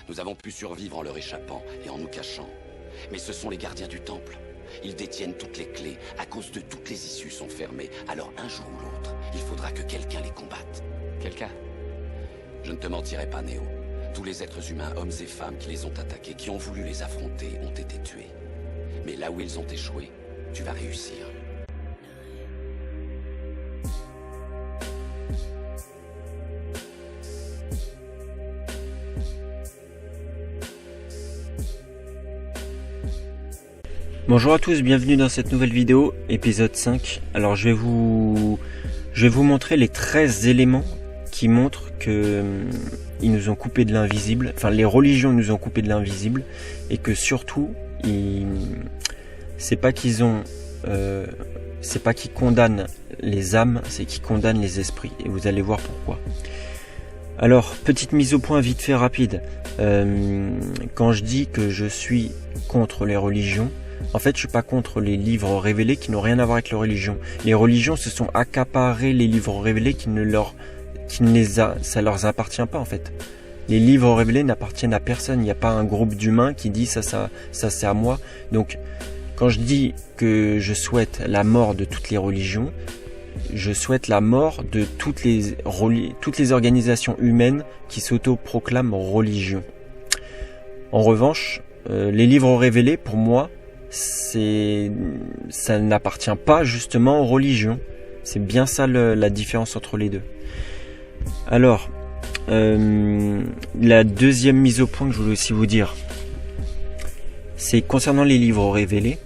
Nous avons pu survivre en leur échappant et en nous cachant. Mais ce sont les gardiens du temple. Ils détiennent toutes les clés. À cause de toutes les issues sont fermées. Alors un jour ou l'autre, il faudra que quelqu'un les combatte. Quelqu'un? Je ne te mentirai pas, Néo. Tous les êtres humains, hommes et femmes qui les ont attaqués, qui ont voulu les affronter, ont été tués. Mais là où ils ont échoué, tu vas réussir. Bonjour à tous, bienvenue dans cette nouvelle vidéo, épisode 5. Alors je vais vous montrer les 13 éléments qui montrent que ils nous ont coupé de l'invisible, enfin les religions nous ont coupé de l'invisible, et que surtout, c'est pas qu'ils condamnent les âmes, c'est qu'ils condamnent les esprits, et vous allez voir pourquoi. Alors, petite mise au point vite fait rapide. Quand je dis que je suis contre les religions, en fait, je suis pas contre les livres révélés qui n'ont rien à voir avec les religions. Les religions se sont accaparées les livres révélés ça leur appartient pas en fait. Les livres révélés n'appartiennent à personne. Il n'y a pas un groupe d'humains qui dit ça c'est à moi. Donc, quand je dis que je souhaite la mort de toutes les religions, je souhaite la mort de toutes les organisations humaines qui s'auto-proclament religion. En revanche, les livres révélés, pour moi, ça n'appartient pas justement aux religions. C'est bien ça la différence entre les deux. Alors, la deuxième mise au point que je voulais aussi vous dire, c'est concernant les livres révélés.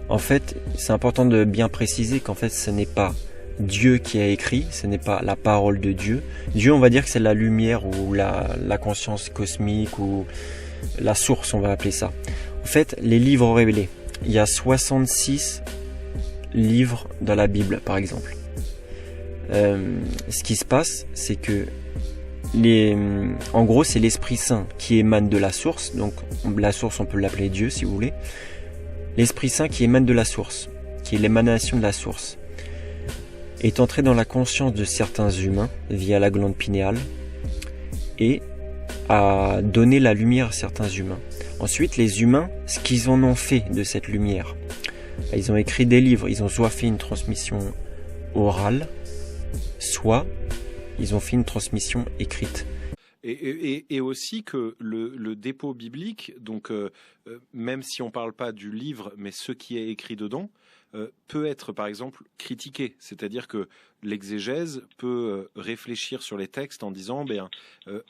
En fait, c'est important de bien préciser qu'en fait, ce n'est pas Dieu qui a écrit, ce n'est pas la parole de Dieu. Dieu, on va dire que c'est la lumière ou la conscience cosmique ou la source, on va appeler ça. En fait, les livres révélés, il y a 66 livres dans la Bible, par exemple. Ce qui se passe, c'est que en gros, c'est l'Esprit Saint qui émane de la source. Donc, la source, on peut l'appeler Dieu, si vous voulez. L'Esprit Saint qui émane de la source, qui est l'émanation de la source, est entré dans la conscience de certains humains via la glande pinéale et a donné la lumière à certains humains. Ensuite, les humains, ce qu'ils en ont fait de cette lumière, ils ont écrit des livres, ils ont soit fait une transmission orale, soit ils ont fait une transmission écrite. Et aussi que le dépôt biblique, donc même si on ne parle pas du livre, mais ce qui est écrit dedans, peut être par exemple critiqué. C'est-à-dire que l'exégèse peut réfléchir sur les textes en disant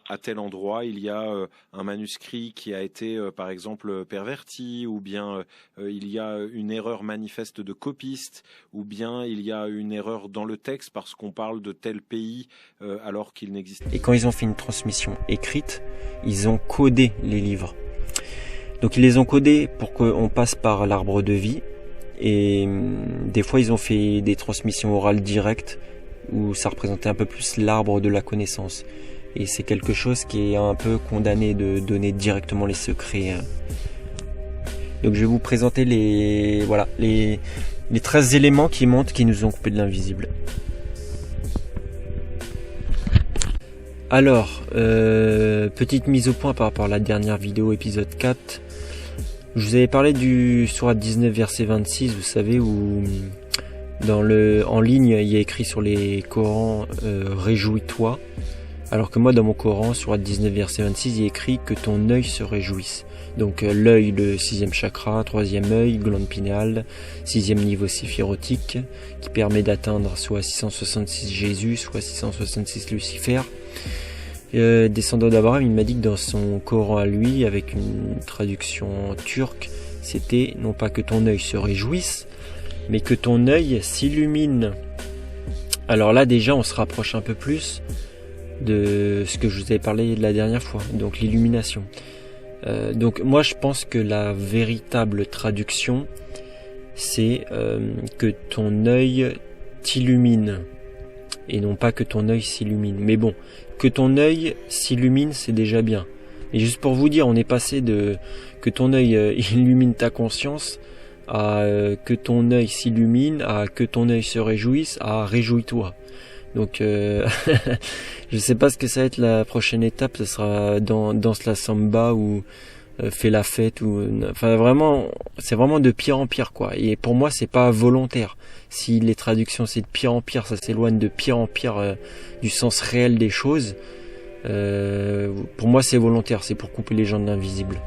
à tel endroit il y a un manuscrit qui a été par exemple perverti, ou bien il y a une erreur manifeste de copiste, ou bien il y a une erreur dans le texte parce qu'on parle de tel pays alors qu'il n'existe pas. Et quand ils ont fait une transmission écrite, ils ont codé les livres. Donc ils les ont codés pour qu'on passe par l'arbre de vie. Et des fois ils ont fait des transmissions orales directes où ça représentait un peu plus l'arbre de la connaissance, et c'est quelque chose qui est un peu condamné de donner directement les secrets. Donc je vais vous présenter les 13 éléments qui montrent qu'ils nous ont coupé de l'invisible. Alors, petite mise au point par rapport à la dernière vidéo, épisode 4. Je vous avais parlé du sourate 19 verset 26, vous savez, où en ligne il y a écrit sur les Corans réjouis-toi, alors que moi dans mon Coran, sourate 19 verset 26, il y a écrit que ton œil se réjouisse. Donc l'œil, le 6e chakra, 3e œil, glande pinéale, 6e niveau séphirotique, qui permet d'atteindre soit 666 Jésus, soit 666 Lucifer. Descendant d'Abraham, il m'a dit que dans son Coran à lui, avec une traduction turque, c'était non pas que ton œil se réjouisse, mais que ton œil s'illumine. Alors là déjà on se rapproche un peu plus de ce que je vous avais parlé la dernière fois, donc l'illumination. Donc moi je pense que la véritable traduction c'est que ton œil t'illumine, et non pas que ton œil s'illumine. Mais bon, que ton œil s'illumine, c'est déjà bien. Et juste pour vous dire, on est passé de que ton œil illumine ta conscience à que ton œil s'illumine, à que ton œil se réjouisse, à réjouis-toi. Donc je sais pas ce que ça va être la prochaine étape, ce sera danse la samba ou fais la fête ou enfin vraiment c'est vraiment de pire en pire quoi. Et pour moi c'est pas volontaire. Si les traductions c'est de pire en pire, ça s'éloigne de pire en pire du sens réel des choses. Pour moi c'est volontaire, c'est pour couper les gens de l'invisible.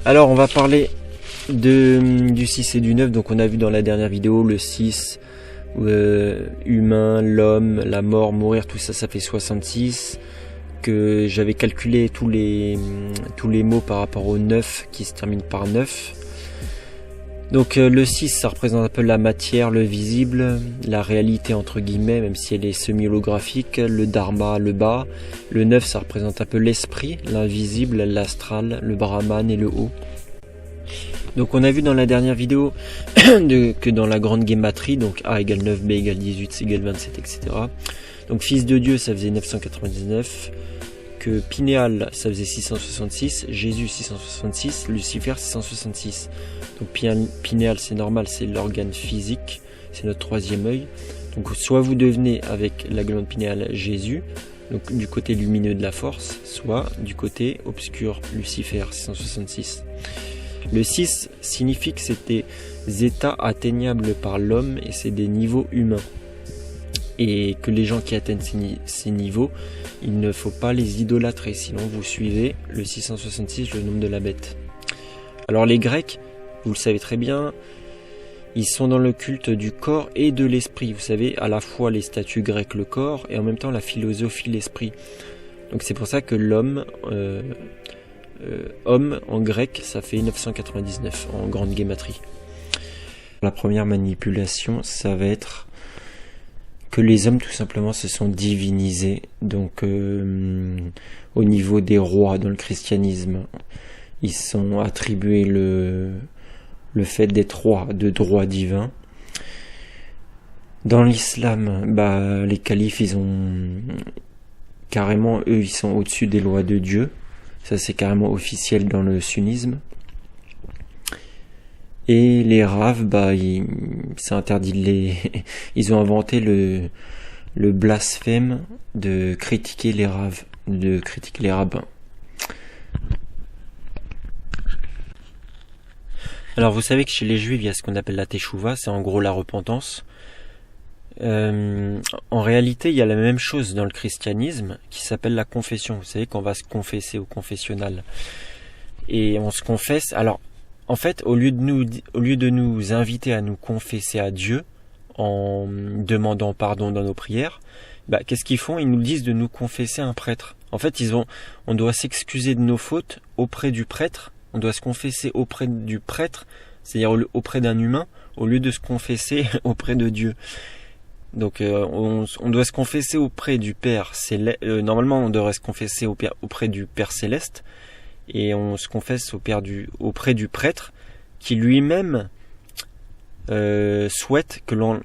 Alors on va parler du 6 et du 9. Donc on a vu dans la dernière vidéo le 6 humain, l'homme, la mort, mourir, tout ça, ça fait 66. Que j'avais calculé tous les mots par rapport au 9 qui se termine par 9. Donc le 6 ça représente un peu la matière, le visible, la réalité entre guillemets, même si elle est semi-holographique, le dharma, le bas. Le 9 ça représente un peu l'esprit, l'invisible, l'astral, le brahman et le haut. Donc on a vu dans la dernière vidéo que dans la grande guématrie, donc A égale 9, B égale 18, C égale 27, etc. Donc fils de Dieu ça faisait 999, que Pinéal ça faisait 666, Jésus 666, Lucifer 666. Donc Pinéal c'est normal, c'est l'organe physique, c'est notre troisième œil. Donc soit vous devenez avec la glande pinéale Jésus, donc du côté lumineux de la force, soit du côté obscur Lucifer 666. Le 6 signifie que c'est des états atteignables par l'homme et c'est des niveaux humains. Et que les gens qui atteignent ces niveaux, il ne faut pas les idolâtrer, sinon vous suivez le 666, le nombre de la bête. Alors les Grecs, vous le savez très bien, ils sont dans le culte du corps et de l'esprit. Vous savez, à la fois les statues grecques, le corps, et en même temps la philosophie, l'esprit. Donc c'est pour ça que l'homme... homme en grec ça fait 999 en grande guématrie. La première manipulation ça va être que les hommes tout simplement se sont divinisés, donc au niveau des rois dans le christianisme ils sont attribués le fait d'être roi, de droit divin. Dans l'islam les califes ils ont carrément, eux ils sont au-dessus des lois de Dieu. Ça c'est carrément officiel dans le sunnisme. Et les raves, c'est interdit de les... Ils ont inventé le blasphème de critiquer les raves, de critiquer les rabbins. Alors vous savez que chez les juifs il y a ce qu'on appelle la teshuva, c'est en gros la repentance. En réalité, il y a la même chose dans le christianisme qui s'appelle la confession. Vous savez qu'on va se confesser au confessionnal et on se confesse. Alors, en fait, au lieu de nous inviter à nous confesser à Dieu en demandant pardon dans nos prières, qu'est-ce qu'ils font? Ils nous disent de nous confesser à un prêtre. En fait, on doit s'excuser de nos fautes auprès du prêtre. On doit se confesser auprès du prêtre, c'est-à-dire auprès d'un humain, au lieu de se confesser auprès de Dieu. Donc on doit se confesser auprès du Père Céleste. Normalement on devrait se confesser auprès du Père Céleste. Et on se confesse auprès du prêtre qui lui-même souhaite que l'on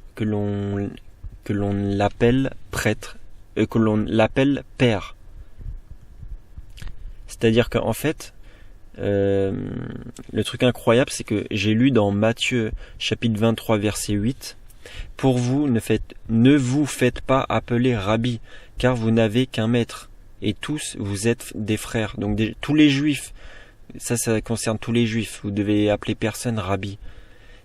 l'appelle prêtre, que l'on l'appelle Père. C'est-à-dire qu'en fait, le truc incroyable c'est que j'ai lu dans Matthieu chapitre 23 verset 8: pour vous, ne vous faites pas appeler rabbi, car vous n'avez qu'un maître, et tous vous êtes des frères. Donc tous les juifs, ça concerne tous les juifs, vous devez appeler personne rabbi.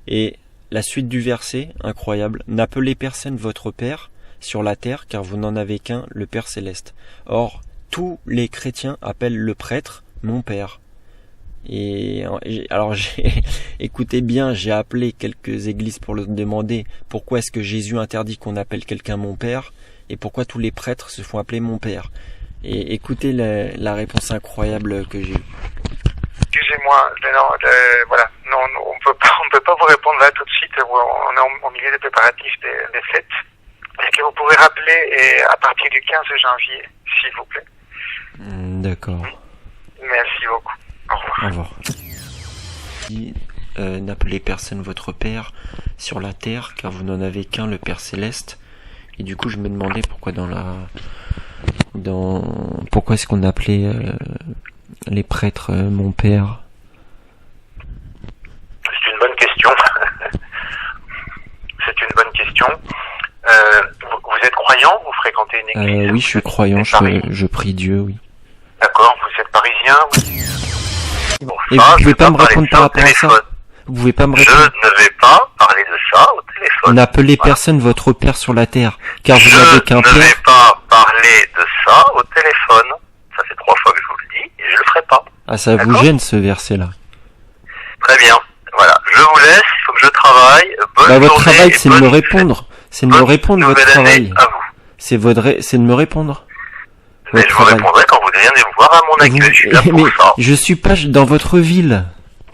Et la suite du verset, incroyable: n'appelez personne votre père sur la terre, car vous n'en avez qu'un, le Père Céleste. Or, tous les chrétiens appellent le prêtre mon père. Et alors écoutez bien, j'ai appelé quelques églises pour leur demander pourquoi est-ce que Jésus interdit qu'on appelle quelqu'un mon père et pourquoi tous les prêtres se font appeler mon père. Et écoutez la réponse incroyable que j'ai eue. Excusez-moi, voilà, non, on peut pas vous répondre là tout de suite. On est au milieu des préparatifs des fêtes. Est-ce que vous pouvez rappeler à partir du 15 janvier, s'il vous plaît? D'accord. Merci beaucoup. Au revoir. N'appelez personne votre père sur la terre, car vous n'en avez qu'un, le Père Céleste. Et du coup, je me demandais pourquoi pourquoi est-ce qu'on appelait les prêtres mon père? C'est une bonne question. C'est une bonne question. êtes croyant? Vous fréquentez une église? Oui, je suis croyant, je prie Dieu, oui. D'accord, vous êtes parisien? Oui. Bon, Et ça, vous pouvez pas me répondre par rapport à ça? Vous pouvez pas me répondre? Je ne vais pas parler de ça au téléphone. N'appelez personne votre père sur la terre, car vous Je n'avez qu'un ne père. vais pas parler de ça au téléphone. Ça fait 3 fois que je vous le dis, et je le ferai pas. Ah, ça vous D'accord. gêne ce verset-là? Très bien. Voilà, je vous laisse, il faut que je travaille. Bonne Bah, votre journée travail, et c'est de me bonne répondre. C'est de me bonne répondre, votre nouvelle année travail. à vous. C'est de me répondre. Mais Votre je vous travail. répondrai quand vous viendrez me voir à mon accueil, je suis là pour Mais ça. je suis pas dans votre ville.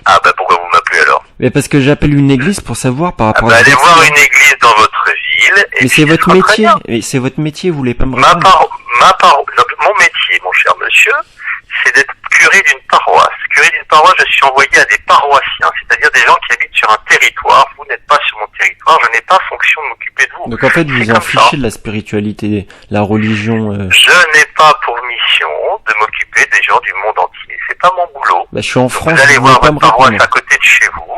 Ah bah pourquoi vous m'appelez alors? Mais parce que j'appelle une église pour savoir par Ah rapport bah à ce allez verset. voir une église dans votre ville. Et Mais puis c'est ce votre sera très métier. bien. Mais c'est votre métier, vous voulez pas me Ma répondre. mon métier, mon cher monsieur, c'est d'être curé d'une paroisse. Curé d'une paroisse, je suis envoyé à des paroissiens, c'est-à-dire des gens qui habitent sur un territoire. Vous n'êtes pas sur mon territoire, je n'ai pas fonction de m'occuper de vous. Donc en fait, vous C'est vous en comme ça. fichez de la spiritualité, la religion. Je n'ai pas pour mission de m'occuper des gens du monde entier. C'est pas mon boulot. Bah, je suis en Donc France, vous allez vous voulez voir pas me votre paroisse répondre. à côté de chez vous,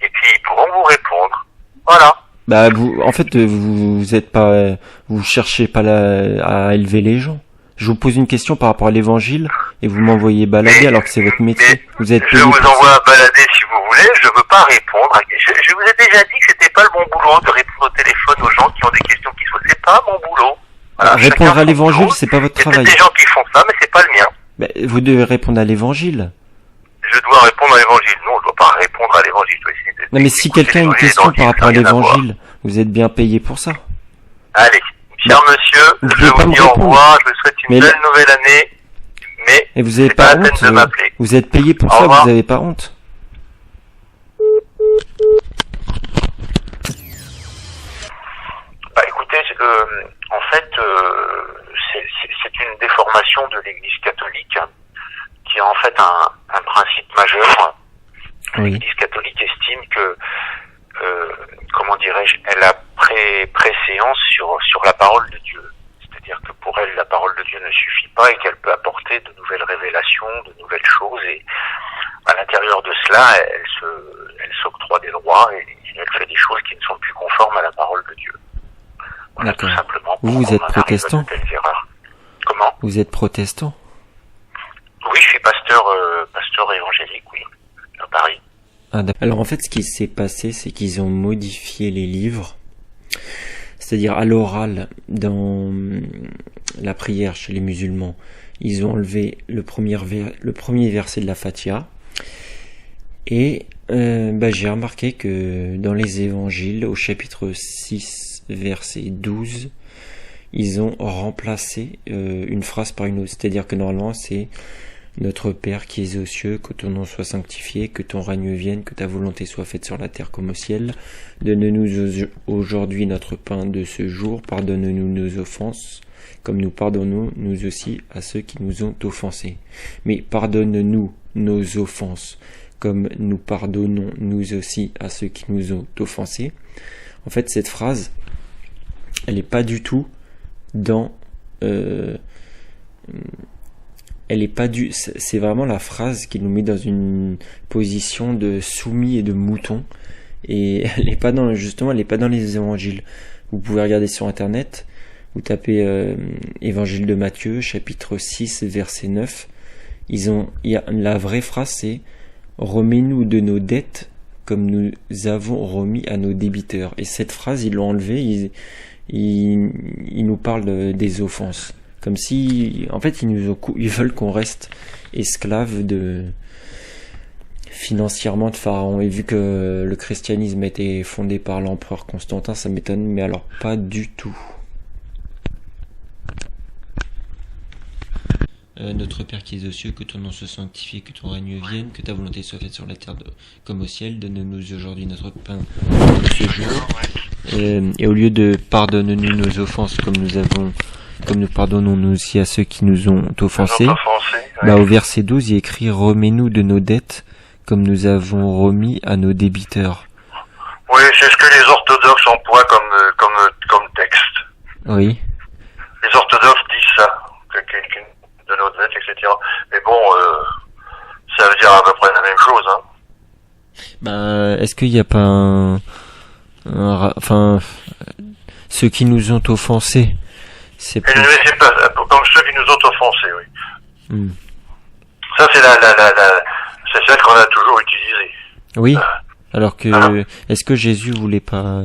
et puis ils pourront vous répondre. Voilà. Bah, en fait, vous êtes pas, vous cherchez pas à élever les gens. Je vous pose une question par rapport à l'évangile et vous m'envoyez balader Mais- alors que c'est votre métier. mais Vous êtes Je payé vous pour ça. envoie balader si vous voulez, je veux pas répondre. Je vous ai déjà dit que c'était pas le bon boulot de répondre au téléphone aux gens qui ont des questions qui sont. C'est pas mon boulot. Voilà, Répondre chacun à son l'évangile, boulot. c'est pas votre Il y a travail. peut-être des gens qui font ça, mais c'est pas le mien. Bah, vous devez répondre à l'évangile. Je dois répondre à l'évangile. Non, je dois pas répondre à l'évangile. Je dois essayer de- Non, mais si d'écouter quelqu'un a une l'évangile question dans le par rapport à livre, ça n'a rien voir. l'évangile, vous êtes bien payé pour ça. Allez, cher monsieur, vous je pouvez pas vous me dis au répondre. revoir, je vous souhaite une Mais belle nouvelle année, mais Et vous avez c'est pas pas la honte. peine de m'appeler. Vous êtes payé pour Au ça, revoir. vous avez pas honte. Bah écoutez, en fait, c'est une déformation de l'Église catholique qui a en fait un principe majeur. Oui. L'Église catholique estime que, comment dirais-je, elle a préséance sur la parole de Dieu. C'est-à-dire que pour elle, la parole de Dieu ne suffit pas et qu'elle peut apporter de nouvelles révélations, de nouvelles choses. Et à l'intérieur de cela, elle s'octroie des droits et elle fait des choses qui ne sont plus conformes à la parole de Dieu. Voilà, tout D'accord. simplement. Vous pourquoi êtes on en arrive à de protestant? telles erreurs. Comment? Vous êtes protestant. Oui, je suis pasteur évangélique, oui, à Paris. Ah, alors en fait, ce qui s'est passé, c'est qu'ils ont modifié les livres, c'est-à-dire à l'oral, dans la prière chez les musulmans, ils ont enlevé le premier verset de la Fatiha, et j'ai remarqué que dans les évangiles, au chapitre 6, verset 12, ils ont remplacé une phrase par une autre, c'est-à-dire que normalement c'est Notre Père qui es aux cieux, que ton nom soit sanctifié, que ton règne vienne, que ta volonté soit faite sur la terre comme au ciel. Donne-nous aujourd'hui notre pain de ce jour, pardonne-nous nos offenses, comme nous pardonnons nous aussi à ceux qui nous ont offensés. Mais pardonne-nous nos offenses, comme nous pardonnons nous aussi à ceux qui nous ont offensés. En fait, cette phrase, elle n'est pas du tout dans... c'est vraiment la phrase qui nous met dans une position de soumis et de mouton, et elle n'est pas dans les évangiles. Vous pouvez regarder sur internet, vous tapez évangile de Matthieu chapitre 6 verset 9, la vraie phrase c'est remets-nous de nos dettes comme nous avons remis à nos débiteurs. Et cette phrase ils l'ont enlevée, ils nous parlent des offenses. Comme si, en fait, ils veulent qu'on reste esclaves financièrement de Pharaon. Et vu que le christianisme a été fondé par l'empereur Constantin, ça m'étonne, mais alors pas du tout. Notre Père qui es aux cieux, que ton nom soit sanctifié, que ton règne vienne, que ta volonté soit faite sur la terre comme au ciel. Donne-nous aujourd'hui notre pain de ce jour. Et au lieu de pardonne-nous nos offenses comme nous pardonnons nous aussi à ceux qui nous ont offensés, au verset 12, il est écrit remets-nous de nos dettes comme nous avons remis à nos débiteurs. Oui, c'est ce que les orthodoxes emploient comme texte. Oui. Les orthodoxes disent ça, que quelqu'un de nos dettes, etc. Mais bon, ça veut dire à peu près la même chose, hein. Est-ce qu'il n'y a pas Ceux qui nous ont offensés. C'est Et plus... ne laissez pas, comme ceux qui nous ont offensés, oui. Hmm. Ça, c'est c'est celle qu'on a toujours utilisée. Oui. Alors que, est-ce que Jésus voulait pas,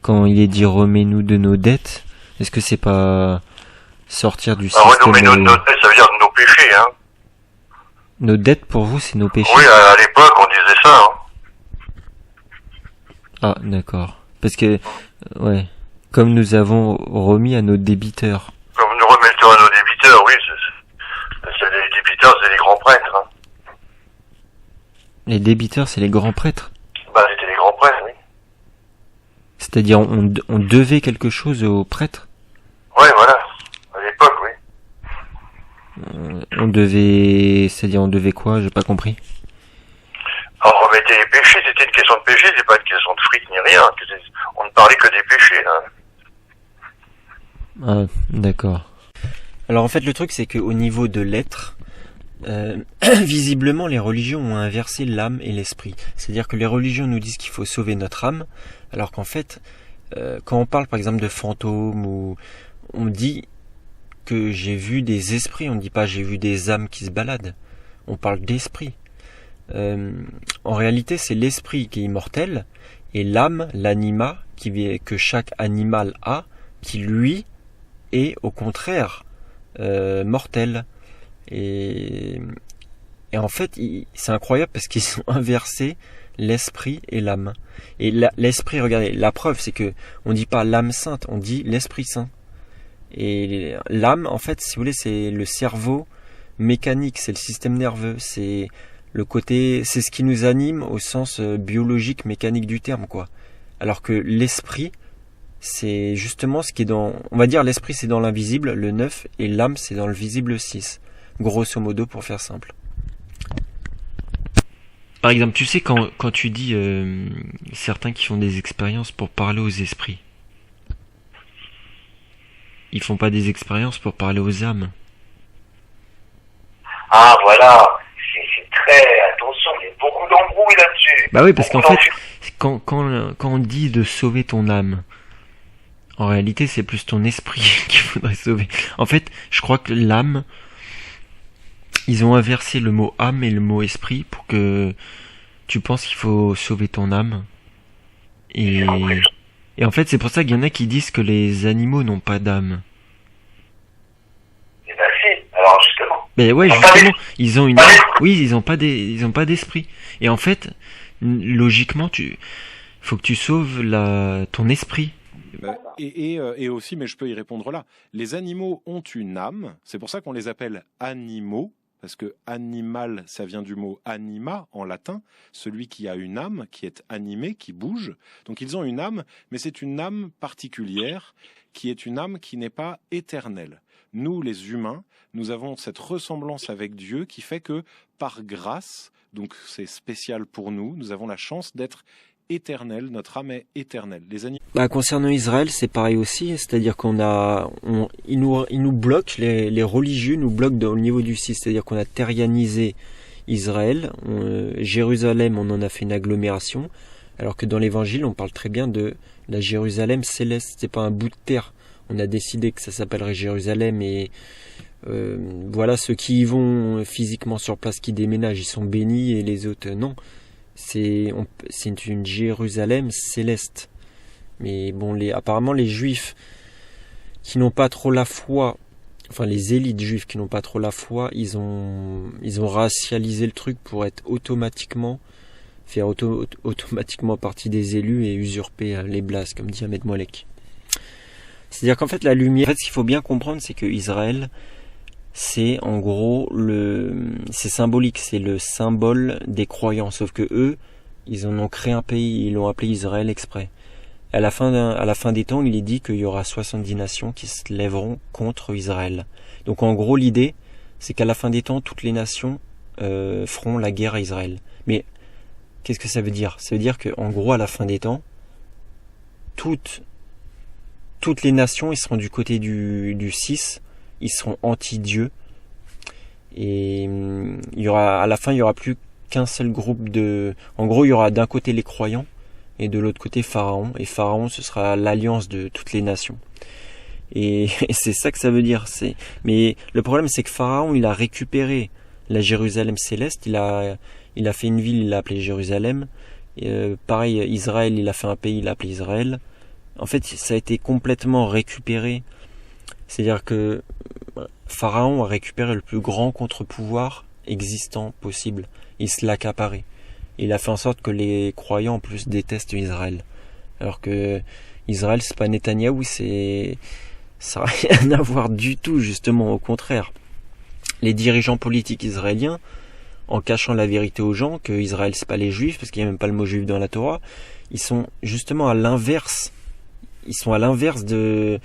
quand il est dit remets-nous de nos dettes, est-ce que c'est pas sortir du Alors, système... mais nos dettes, ça veut dire de nos péchés, hein. Nos dettes pour vous, c'est nos péchés? Oui, à l'époque, on disait ça, hein. Ah, d'accord. Parce que, ouais, comme nous avons remis à nos débiteurs. Comme nous remettons à nos débiteurs, oui, les débiteurs, c'est les grands prêtres, hein. Les débiteurs, c'est les grands prêtres. Bah, c'était les grands prêtres, oui. C'est-à-dire, on devait quelque chose aux prêtres? Ouais, voilà. À l'époque, oui. On devait, c'est-à-dire, on devait quoi? J'ai pas compris. Alors, on remettait les péchés, c'était une question de péché, c'est pas une question de fric ni rien. On ne parlait que des péchés, hein. Ah, d'accord. Alors, en fait, le truc, c'est qu'au niveau de l'être, visiblement, les religions ont inversé l'âme et l'esprit. C'est-à-dire que les religions nous disent qu'il faut sauver notre âme, alors qu'en fait, quand on parle par exemple de fantômes, ou on dit que j'ai vu des esprits, on ne dit pas j'ai vu des âmes qui se baladent, on parle d'esprit. En réalité, c'est l'esprit qui est immortel, et l'âme, l'anima, que chaque animal a, qui lui est au contraire mortel. Et en fait, c'est incroyable parce qu'ils ont inversé l'esprit et l'âme. Et l'esprit, regardez, la preuve, c'est que on dit pas l'âme sainte, on dit l'esprit saint. Et l'âme, en fait, si vous voulez, c'est le cerveau mécanique, c'est le système nerveux, c'est le côté, c'est ce qui nous anime au sens biologique, mécanique du terme, quoi. Alors que l'esprit, c'est justement ce qui est dans, on va dire, l'esprit c'est dans l'invisible, le 9, et l'âme c'est dans le visible, le 6. Grosso modo, pour faire simple. Par exemple, tu sais, quand tu dis certains qui font des expériences pour parler aux esprits, ils font pas des expériences pour parler aux âmes. Ah, voilà. C'est très... Attention, il y a beaucoup d'embrouilles là-dessus. Bah oui, parce qu'en fait, quand on dit de sauver ton âme, en réalité, c'est plus ton esprit qu'il faudrait sauver. En fait, je crois que l'âme, ils ont inversé le mot âme et le mot esprit pour que tu penses qu'il faut sauver ton âme. Et en fait, c'est pour ça qu'il y en a qui disent que les animaux n'ont pas d'âme. Eh ben si, alors justement. Mais ouais, justement, ils ont une âme. Oui, ils ont pas d'esprit. Et en fait, logiquement, faut que tu sauves ton esprit. Et aussi, mais je peux y répondre là, les animaux ont une âme, c'est pour ça qu'on les appelle animaux, parce que animal, ça vient du mot anima en latin, celui qui a une âme, qui est animé, qui bouge. Donc ils ont une âme, mais c'est une âme particulière, qui est une âme qui n'est pas éternelle. Nous, les humains, nous avons cette ressemblance avec Dieu qui fait que, par grâce, donc c'est spécial pour nous, nous avons la chance d'être éternel, notre âme est éternelle. Les animaux... Concernant Israël, c'est pareil aussi, c'est-à-dire ils nous bloquent, les religieux nous bloquent au niveau du 6, c'est-à-dire qu'on a terrianisé Israël, Jérusalem, on en a fait une agglomération, alors que dans l'évangile, on parle très bien de la Jérusalem céleste, c'est pas un bout de terre. On a décidé que ça s'appellerait Jérusalem et voilà, ceux qui y vont physiquement sur place, qui déménagent, ils sont bénis et les autres, non. C'est une Jérusalem céleste. Mais bon, apparemment les juifs qui n'ont pas trop la foi, enfin les élites juifs qui n'ont pas trop la foi, ils ont racialisé le truc pour être automatiquement partie des élus et usurper les blases, comme dit Ahmed Moalek. C'est-à-dire qu'en fait la lumière, en fait ce qu'il faut bien comprendre, c'est que Israël, c'est en gros c'est symbolique, c'est le symbole des croyants, sauf que eux, ils en ont créé un pays, ils l'ont appelé Israël exprès. À la fin des temps, il est dit qu'il y aura 70 nations qui se lèveront contre Israël. Donc en gros, l'idée, c'est qu'à la fin des temps, toutes les nations feront la guerre à Israël. Mais qu'est-ce que ça veut dire? Ça veut dire qu'en gros, à la fin des temps, toutes les nations, ils seront du côté du 6, ils seront anti-Dieu. Et à la fin, il y aura plus qu'un seul groupe en gros, il y aura d'un côté les croyants, et de l'autre côté Pharaon. Et Pharaon, ce sera l'alliance de toutes les nations. Et c'est ça que ça veut dire. Mais le problème, c'est que Pharaon, il a récupéré la Jérusalem céleste. Il a fait une ville, il l'a appelée Jérusalem. Pareil, Israël, il a fait un pays, il l'a appelé Israël. En fait, ça a été complètement récupéré. C'est-à-dire que Pharaon a récupéré le plus grand contre-pouvoir existant possible. Il se l'a accaparé. Il a fait en sorte que les croyants en plus détestent Israël. Alors que Israël, c'est pas Netanyahou, ça n'a rien à voir du tout, justement, au contraire. Les dirigeants politiques israéliens, en cachant la vérité aux gens, que Israël c'est pas les juifs, parce qu'il n'y a même pas le mot juif dans la Torah, ils sont justement à l'inverse. Ils sont à l'inverse du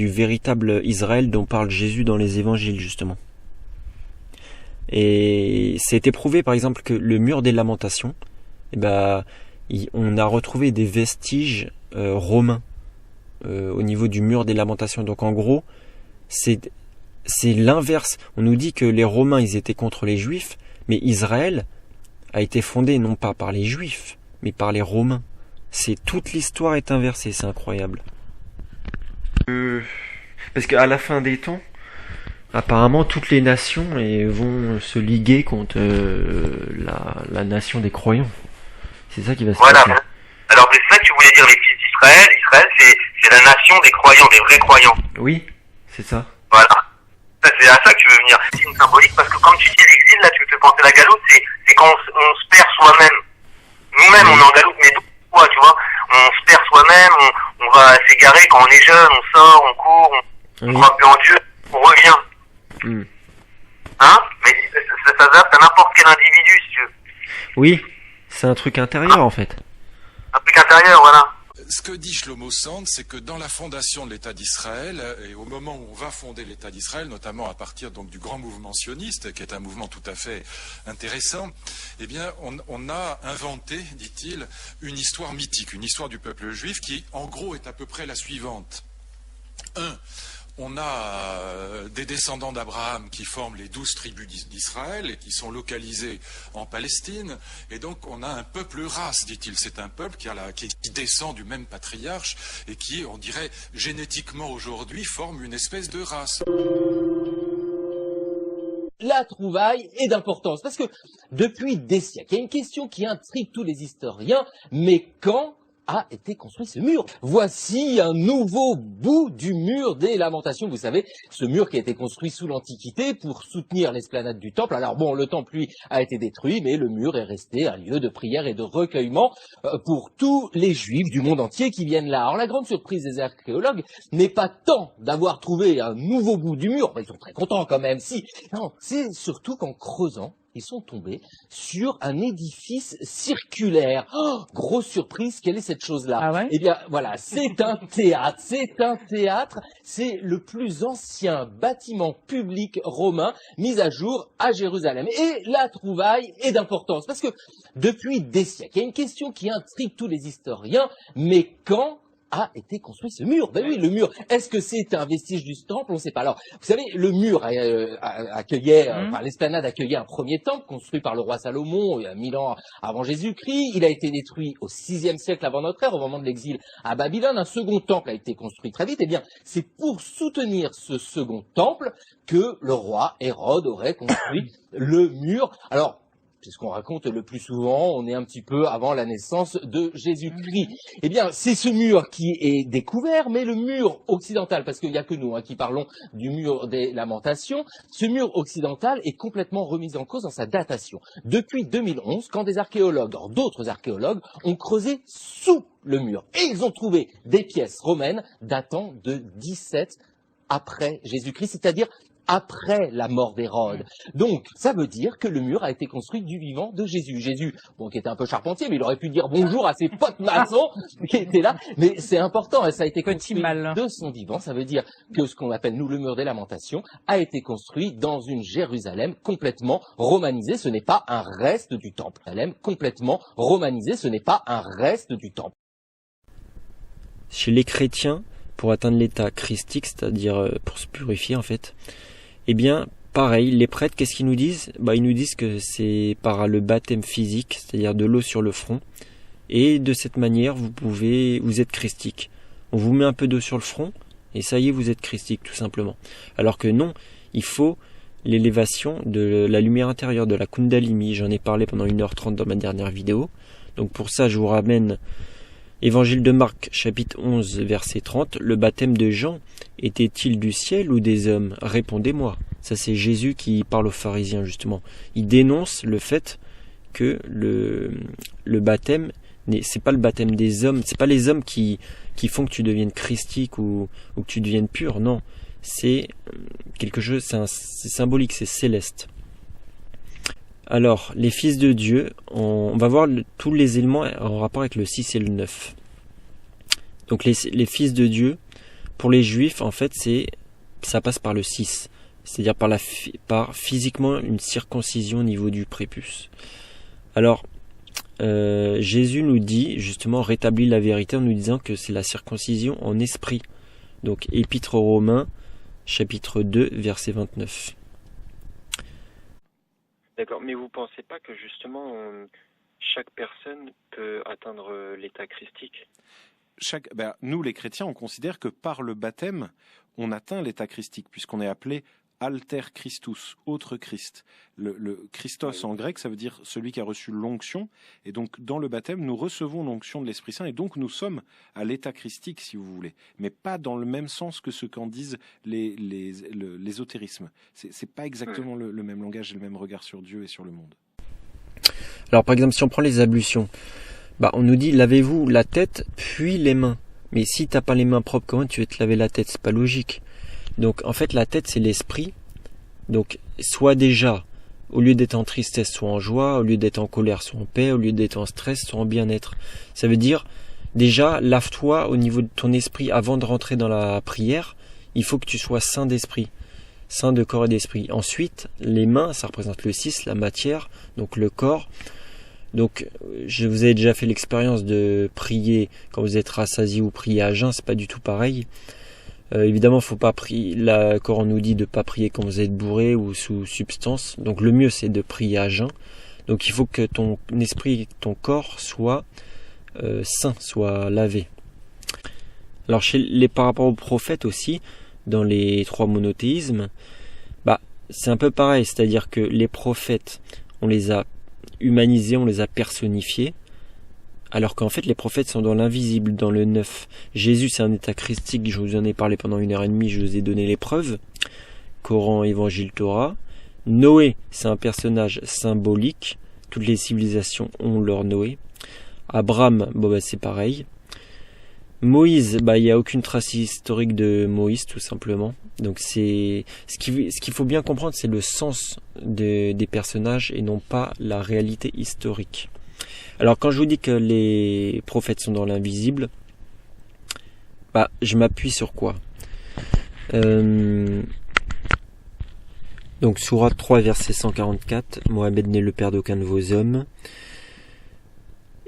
véritable Israël dont parle Jésus dans les évangiles, justement. Et c'est éprouvé, par exemple, que le mur des lamentations, on a retrouvé des vestiges romains au niveau du mur des lamentations. Donc en gros, c'est l'inverse. On nous dit que les Romains, ils étaient contre les Juifs, mais Israël a été fondé non pas par les Juifs, mais par les Romains. Toute l'histoire est inversée, c'est incroyable. Parce qu'à la fin des temps, apparemment toutes les nations vont se liguer contre la nation des croyants. C'est ça qui va se passer. Voilà. Alors c'est ça que tu voulais dire, les fils d'Israël. Israël, c'est la nation des croyants, des vrais croyants. Oui, c'est ça. Voilà. C'est à ça que tu veux venir. C'est une symbolique parce que comme tu dis l'exil, là tu te fais penser la galoute, c'est quand on se perd soi-même. Nous-mêmes on est en galoute, mais toi, tu vois, on se perd soi-même, on va s'égarer quand on est jeune, on sort, on court, on croit plus en Dieu, on revient. Hein? Mais ça s'adapte à n'importe quel individu, si tu veux. Oui, c'est un truc intérieur en fait. Un truc intérieur, voilà. Ce que dit Shlomo Sand, c'est que dans la fondation de l'État d'Israël, et au moment où on va fonder l'État d'Israël, notamment à partir donc du grand mouvement sioniste, qui est un mouvement tout à fait intéressant, eh bien, on a inventé, dit-il, une histoire mythique, une histoire du peuple juif qui, en gros, est à peu près la suivante. On a des descendants d'Abraham qui forment les 12 tribus d'Israël et qui sont localisés en Palestine. Et donc on a un peuple race, dit-il. C'est un peuple qui descend du même patriarche et qui, on dirait, génétiquement aujourd'hui, forme une espèce de race. La trouvaille est d'importance parce que depuis des siècles, il y a une question qui intrigue tous les historiens. Mais quand a été construit ce mur? Voici un nouveau bout du mur des lamentations. Vous savez, ce mur qui a été construit sous l'Antiquité pour soutenir l'esplanade du temple. Alors bon, le temple, lui, a été détruit, mais le mur est resté un lieu de prière et de recueillement pour tous les Juifs du monde entier qui viennent là. Alors la grande surprise des archéologues n'est pas tant d'avoir trouvé un nouveau bout du mur, ils sont très contents quand même, si. Non, c'est surtout qu'en creusant, ils sont tombés sur un édifice circulaire. Oh, grosse surprise, quelle est cette chose-là? Ah ouais? Eh bien, voilà, c'est un théâtre. C'est le plus ancien bâtiment public romain mis à jour à Jérusalem. Et la trouvaille est d'importance, parce que depuis des siècles, il y a une question qui intrigue tous les historiens, mais quand a été construit ce mur? Ben oui, le mur. Est-ce que c'est un vestige du temple? On ne sait pas. Alors, vous savez, le mur l'esplanade accueillait un premier temple construit par le roi Salomon il y a 1000 ans avant Jésus-Christ. Il a été détruit au 6e siècle avant notre ère, au moment de l'exil à Babylone. Un second temple a été construit très vite. Eh bien, c'est pour soutenir ce second temple que le roi Hérode aurait construit le mur. Alors, c'est ce qu'on raconte le plus souvent, on est un petit peu avant la naissance de Jésus-Christ. Eh bien, c'est ce mur qui est découvert, mais le mur occidental, parce qu'il n'y a que nous qui parlons du mur des lamentations, ce mur occidental est complètement remis en cause dans sa datation. Depuis 2011, quand d'autres archéologues, ont creusé sous le mur, et ils ont trouvé des pièces romaines datant de 17 après Jésus-Christ, c'est-à-dire après la mort d'Hérode. Donc, ça veut dire que le mur a été construit du vivant de Jésus. Jésus, qui était un peu charpentier, mais il aurait pu dire bonjour à ses potes maçons qui étaient là. Mais c'est important, et ça a été construit de son vivant. Ça veut dire que ce qu'on appelle, nous, le mur des lamentations, a été construit dans une Jérusalem complètement romanisée. Ce n'est pas un reste du temple. Jérusalem complètement romanisée, ce n'est pas un reste du temple. Chez les chrétiens, pour atteindre l'état christique, c'est-à-dire pour se purifier en fait, eh bien, pareil, les prêtres, qu'est-ce qu'ils nous disent? Ils nous disent que c'est par le baptême physique, c'est-à-dire de l'eau sur le front. Et de cette manière, vous êtes christique. On vous met un peu d'eau sur le front, et ça y est, vous êtes christique, tout simplement. Alors que non, il faut l'élévation de la lumière intérieure, de la Kundalini. J'en ai parlé pendant 1h30 dans ma dernière vidéo. Donc pour ça, je vous ramène Évangile de Marc, chapitre 11, verset 30. Le baptême de Jean était-il du ciel ou des hommes? Répondez-moi. Ça, c'est Jésus qui parle aux pharisiens, justement. Il dénonce le fait que le baptême, c'est pas le baptême des hommes, c'est pas les hommes qui font que tu deviennes christique ou que tu deviennes pur, non. C'est quelque chose, c'est symbolique, c'est céleste. Alors, les fils de Dieu, on va voir tous les éléments en rapport avec le 6 et le 9. Donc les fils de Dieu, pour les juifs, en fait, ça passe par le 6. C'est-à-dire par physiquement une circoncision au niveau du prépuce. Alors, Jésus nous dit, justement, rétablit la vérité en nous disant que c'est la circoncision en esprit. Donc, Épître aux Romains, chapitre 2, verset 29. D'accord, mais vous pensez pas que justement chaque personne peut atteindre l'état christique? Nous les chrétiens, on considère que par le baptême, on atteint l'état christique, puisqu'on est appelé alter Christus, autre Christ. Le Christos en grec, ça veut dire celui qui a reçu l'onction, et donc dans le baptême, nous recevons l'onction de l'Esprit Saint, et donc nous sommes à l'état christique, si vous voulez, mais pas dans le même sens que ce qu'en disent l'ésotérisme. C'est pas exactement le même langage et le même regard sur Dieu et sur le monde. Alors par exemple, si on prend les ablutions, on nous dit lavez-vous la tête puis les mains. Mais si t'as pas les mains propres, comment tu veux te laver la tête? C'est pas logique. Donc en fait la tête c'est l'esprit. Donc soit déjà, au lieu d'être en tristesse, soit en joie, au lieu d'être en colère, soit en paix, au lieu d'être en stress, soit en bien-être. Ça veut dire déjà lave-toi au niveau de ton esprit avant de rentrer dans la prière. Il faut que tu sois saint d'esprit, saint de corps et d'esprit. Ensuite les mains, ça représente le 6, la matière, donc le corps. Donc, je vous ai déjà fait l'expérience de prier quand vous êtes rassasié ou prier à jeun, c'est pas du tout pareil. Évidemment, faut pas prier. La Coran nous dit de pas prier quand vous êtes bourré ou sous substance. Donc, le mieux c'est de prier à jeun. Donc, il faut que ton esprit, ton corps soit saint, soit lavé. Alors, par rapport aux prophètes aussi, dans les 3 monothéismes, c'est un peu pareil. C'est-à-dire que les prophètes, on les a humanisés, on les a personnifiés, alors qu'en fait les prophètes sont dans l'invisible, dans le 9. Jésus c'est un état christique, je vous en ai parlé pendant 1h30, je vous ai donné les preuves. Coran, Évangile, Torah. Noé c'est un personnage symbolique, toutes les civilisations ont leur Noé. Abraham, c'est pareil. Moïse, il n'y a aucune trace historique de Moïse tout simplement. Donc c'est ce qu'il faut bien comprendre, c'est le sens des personnages et non pas la réalité historique. Alors quand je vous dis que les prophètes sont dans l'invisible, je m'appuie sur quoi? Donc sourate 3 verset 144, Mohammed n'est le père d'aucun de vos hommes.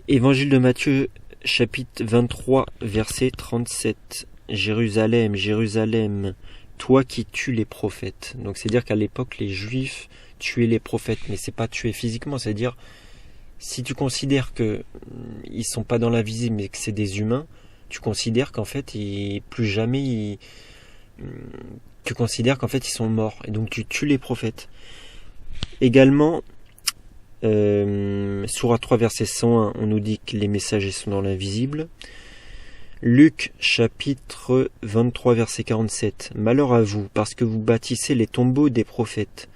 Évangile de Matthieu chapitre 23 verset 37, Jérusalem, Jérusalem, toi qui tues les prophètes. Donc c'est dire qu'à l'époque les juifs tuaient les prophètes, mais c'est pas tuer physiquement, c'est dire si tu considères que ils sont pas dans l'invisible mais que c'est des humains, tu considères qu'en fait tu considères qu'en fait ils sont morts et donc tu tues les prophètes. Également Sourate 3 verset 101, on nous dit que les messagers sont dans l'invisible. Luc chapitre 23 verset 47, malheur à vous parce que vous bâtissez les tombeaux des prophètes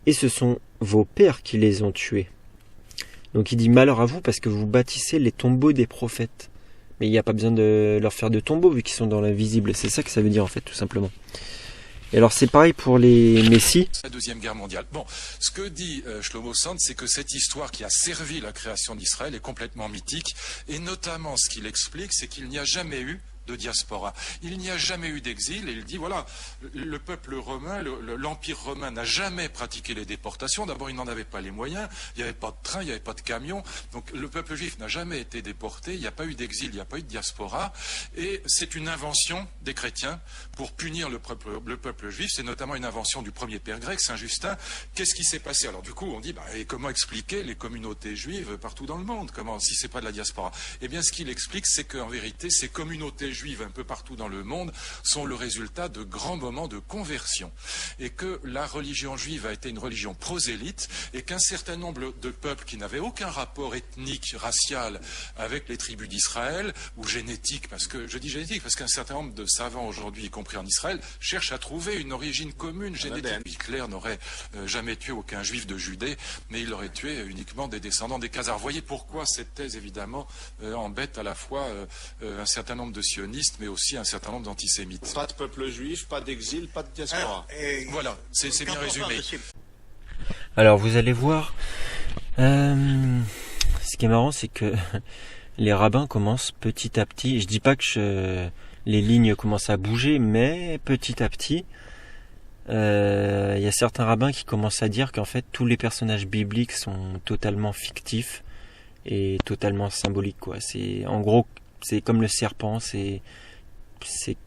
et ce sont vos pères qui les ont tués. Donc il dit malheur à vous parce que vous bâtissez les tombeaux des prophètes. Mais il n'y a pas besoin de leur faire de tombeaux vu qu'ils sont dans l'invisible. C'est ça que ça veut dire en fait tout simplement. Et alors c'est pareil pour les messies. La Deuxième Guerre mondiale. Bon, ce que dit Shlomo Sand, c'est que cette histoire qui a servi la création d'Israël est complètement mythique. Et notamment, ce qu'il explique, c'est qu'il n'y a jamais eu de diaspora. Il n'y a jamais eu d'exil, et il dit, voilà, le peuple romain, l'Empire romain n'a jamais pratiqué les déportations. D'abord, il n'en avait pas les moyens, il n'y avait pas de train, il n'y avait pas de camion, donc le peuple juif n'a jamais été déporté, il n'y a pas eu d'exil, il n'y a pas eu de diaspora, et c'est une invention des chrétiens pour punir le peuple juif. C'est notamment une invention du premier père grec, Saint Justin. Qu'est-ce qui s'est passé? Alors du coup, on dit, et comment expliquer les communautés juives partout dans le monde, si c'est pas de la diaspora? Eh bien, ce qu'il explique, c'est qu'en vérité, ces communautés juives un peu partout dans le monde sont le résultat de grands moments de conversion, et que la religion juive a été une religion prosélyte, et qu'un certain nombre de peuples qui n'avaient aucun rapport ethnique, racial avec les tribus d'Israël, ou génétique, je dis génétique parce qu'un certain nombre de savants aujourd'hui, y compris en Israël, cherchent à trouver une origine commune génétique. Hitler n'aurait jamais tué aucun juif de Judée, mais il aurait tué uniquement des descendants des Khazars. Voyez pourquoi cette thèse, évidemment, embête à la fois un certain nombre de sionistes, mais aussi un certain nombre d'antisémites. Pas de peuple juif, pas d'exil, pas de diaspora. Voilà, c'est bien résumé. Alors vous allez voir, ce qui est marrant, c'est que les rabbins commencent petit à petit, je dis pas que les lignes commencent à bouger, mais petit à petit, il y a certains rabbins qui commencent à dire qu'en fait tous les personnages bibliques sont totalement fictifs et totalement symboliques, quoi. C'est, en gros, c'est comme le serpent, c'est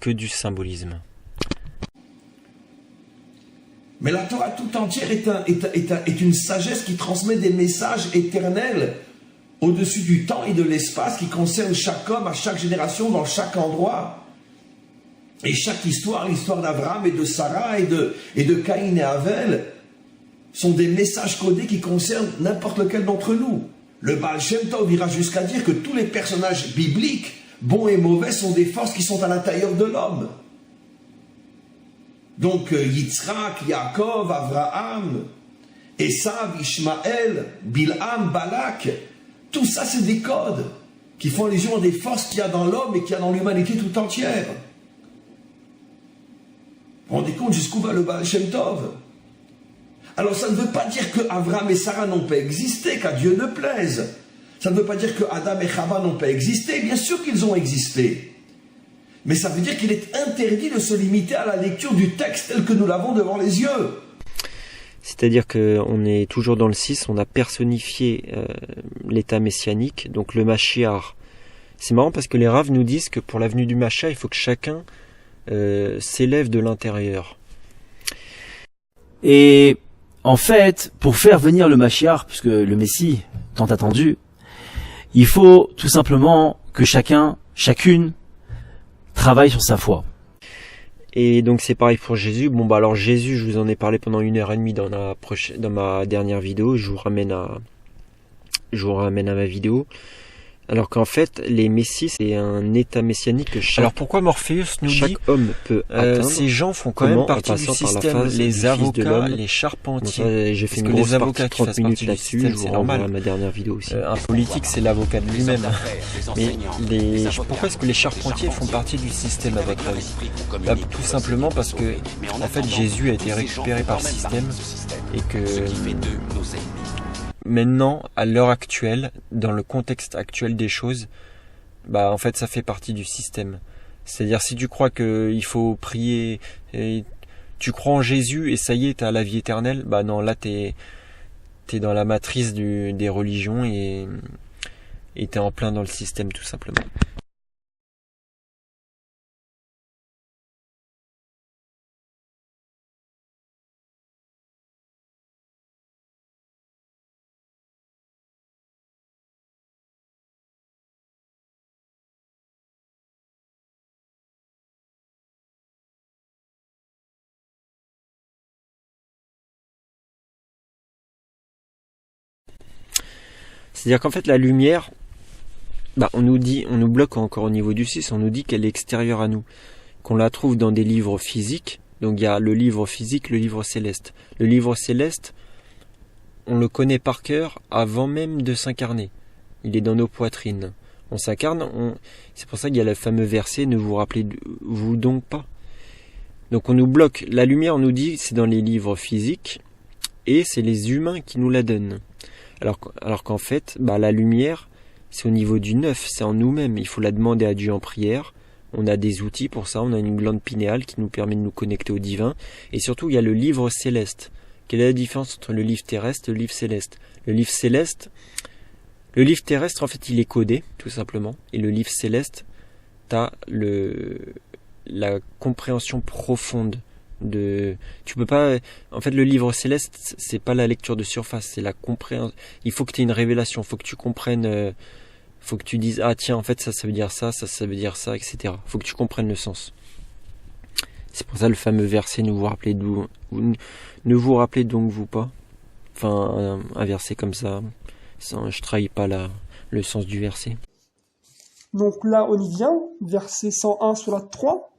que du symbolisme. Mais la Torah tout entière est une sagesse qui transmet des messages éternels au-dessus du temps et de l'espace, qui concernent chaque homme, à chaque génération, dans chaque endroit. Et chaque histoire, l'histoire d'Abraham et de Sarah et de Caïn et Abel, sont des messages codés qui concernent n'importe lequel d'entre nous. Le Baal Shem Tov ira jusqu'à dire que tous les personnages bibliques, bons et mauvais, sont des forces qui sont à l'intérieur de l'homme. Donc Yitzhak, Yaakov, Abraham, Esav, Ishmaël, Bilham, Balak, tout ça c'est des codes qui font allusion à des forces qu'il y a dans l'homme et qu'il y a dans l'humanité tout entière. Vous vous rendez compte jusqu'où va le Baal Shem Tov? Alors ça ne veut pas dire que Abraham et Sarah n'ont pas existé, qu'à Dieu ne plaise. Ça ne veut pas dire que Adam et Chava n'ont pas existé, bien sûr qu'ils ont existé. Mais ça veut dire qu'il est interdit de se limiter à la lecture du texte tel que nous l'avons devant les yeux. C'est-à-dire qu'on est toujours dans le 6, on a personnifié l'état messianique, donc le Mashiach. C'est marrant parce que les Rav nous disent que pour la venue du Mashiach, il faut que chacun s'élève de l'intérieur. Et en fait, pour faire venir le Mashiach, puisque le Messie, tant attendu, il faut tout simplement que chacune, travaille sur sa foi. Et donc c'est pareil pour Jésus. Bon bah alors Jésus, je vous en ai parlé pendant 1h30 dans ma dernière vidéo. Je vous ramène à ma vidéo. Alors qu'en fait, les messies, c'est un état messianique que chaque... Alors pourquoi Morpheus nous chaque dit homme peut atteindre? Ces gens font quand même partie du système, les avocats, les charpentiers. J'ai fait une grosse partie 30 minutes là-dessus, je vous renvoie à ma dernière vidéo aussi. Un politique, c'est l'avocat de lui-même. Mais pourquoi est-ce que les charpentiers font partie du système à votre avis? Tout simplement parce que, en fait, Jésus a été récupéré par le système et que... Maintenant, à l'heure actuelle, dans le contexte actuel des choses, bah en fait ça fait partie du système. C'est-à-dire si tu crois qu'il faut prier, et tu crois en Jésus et ça y est, t'as la vie éternelle, bah non, là t'es dans la matrice des religions et t'es en plein dans le système tout simplement. C'est-à-dire qu'en fait la lumière, on nous bloque encore au niveau du 6, on nous dit qu'elle est extérieure à nous, qu'on la trouve dans des livres physiques. Donc il y a le livre physique, le livre céleste. Le livre céleste, on le connaît par cœur avant même de s'incarner. Il est dans nos poitrines. On s'incarne, c'est pour ça qu'il y a le fameux verset, ne vous rappelez-vous donc pas. Donc on nous bloque. La lumière, on nous dit, c'est dans les livres physiques, et c'est les humains qui nous la donnent. Alors qu'en fait, la lumière, c'est au niveau du neuf, c'est en nous-mêmes. Il faut la demander à Dieu en prière. On a des outils pour ça, on a une glande pinéale qui nous permet de nous connecter au divin. Et surtout, il y a le livre céleste. Quelle est la différence entre le livre terrestre et le livre céleste? Le livre céleste, le livre terrestre, en fait, il est codé, tout simplement. Et le livre céleste, t'as la compréhension profonde de... Tu peux pas... En fait, le livre céleste, c'est pas la lecture de surface, c'est la compréhension. Il faut que tu aies une révélation, il faut que tu comprennes... faut que tu dises, ah tiens, en fait, ça veut dire ça, ça veut dire ça, etc. Faut que tu comprennes le sens. C'est pour ça le fameux verset, ne vous rappelez donc vous pas. Enfin, un verset comme ça, je trahis pas le sens du verset. Donc là, on y vient, verset 101 sourate 3.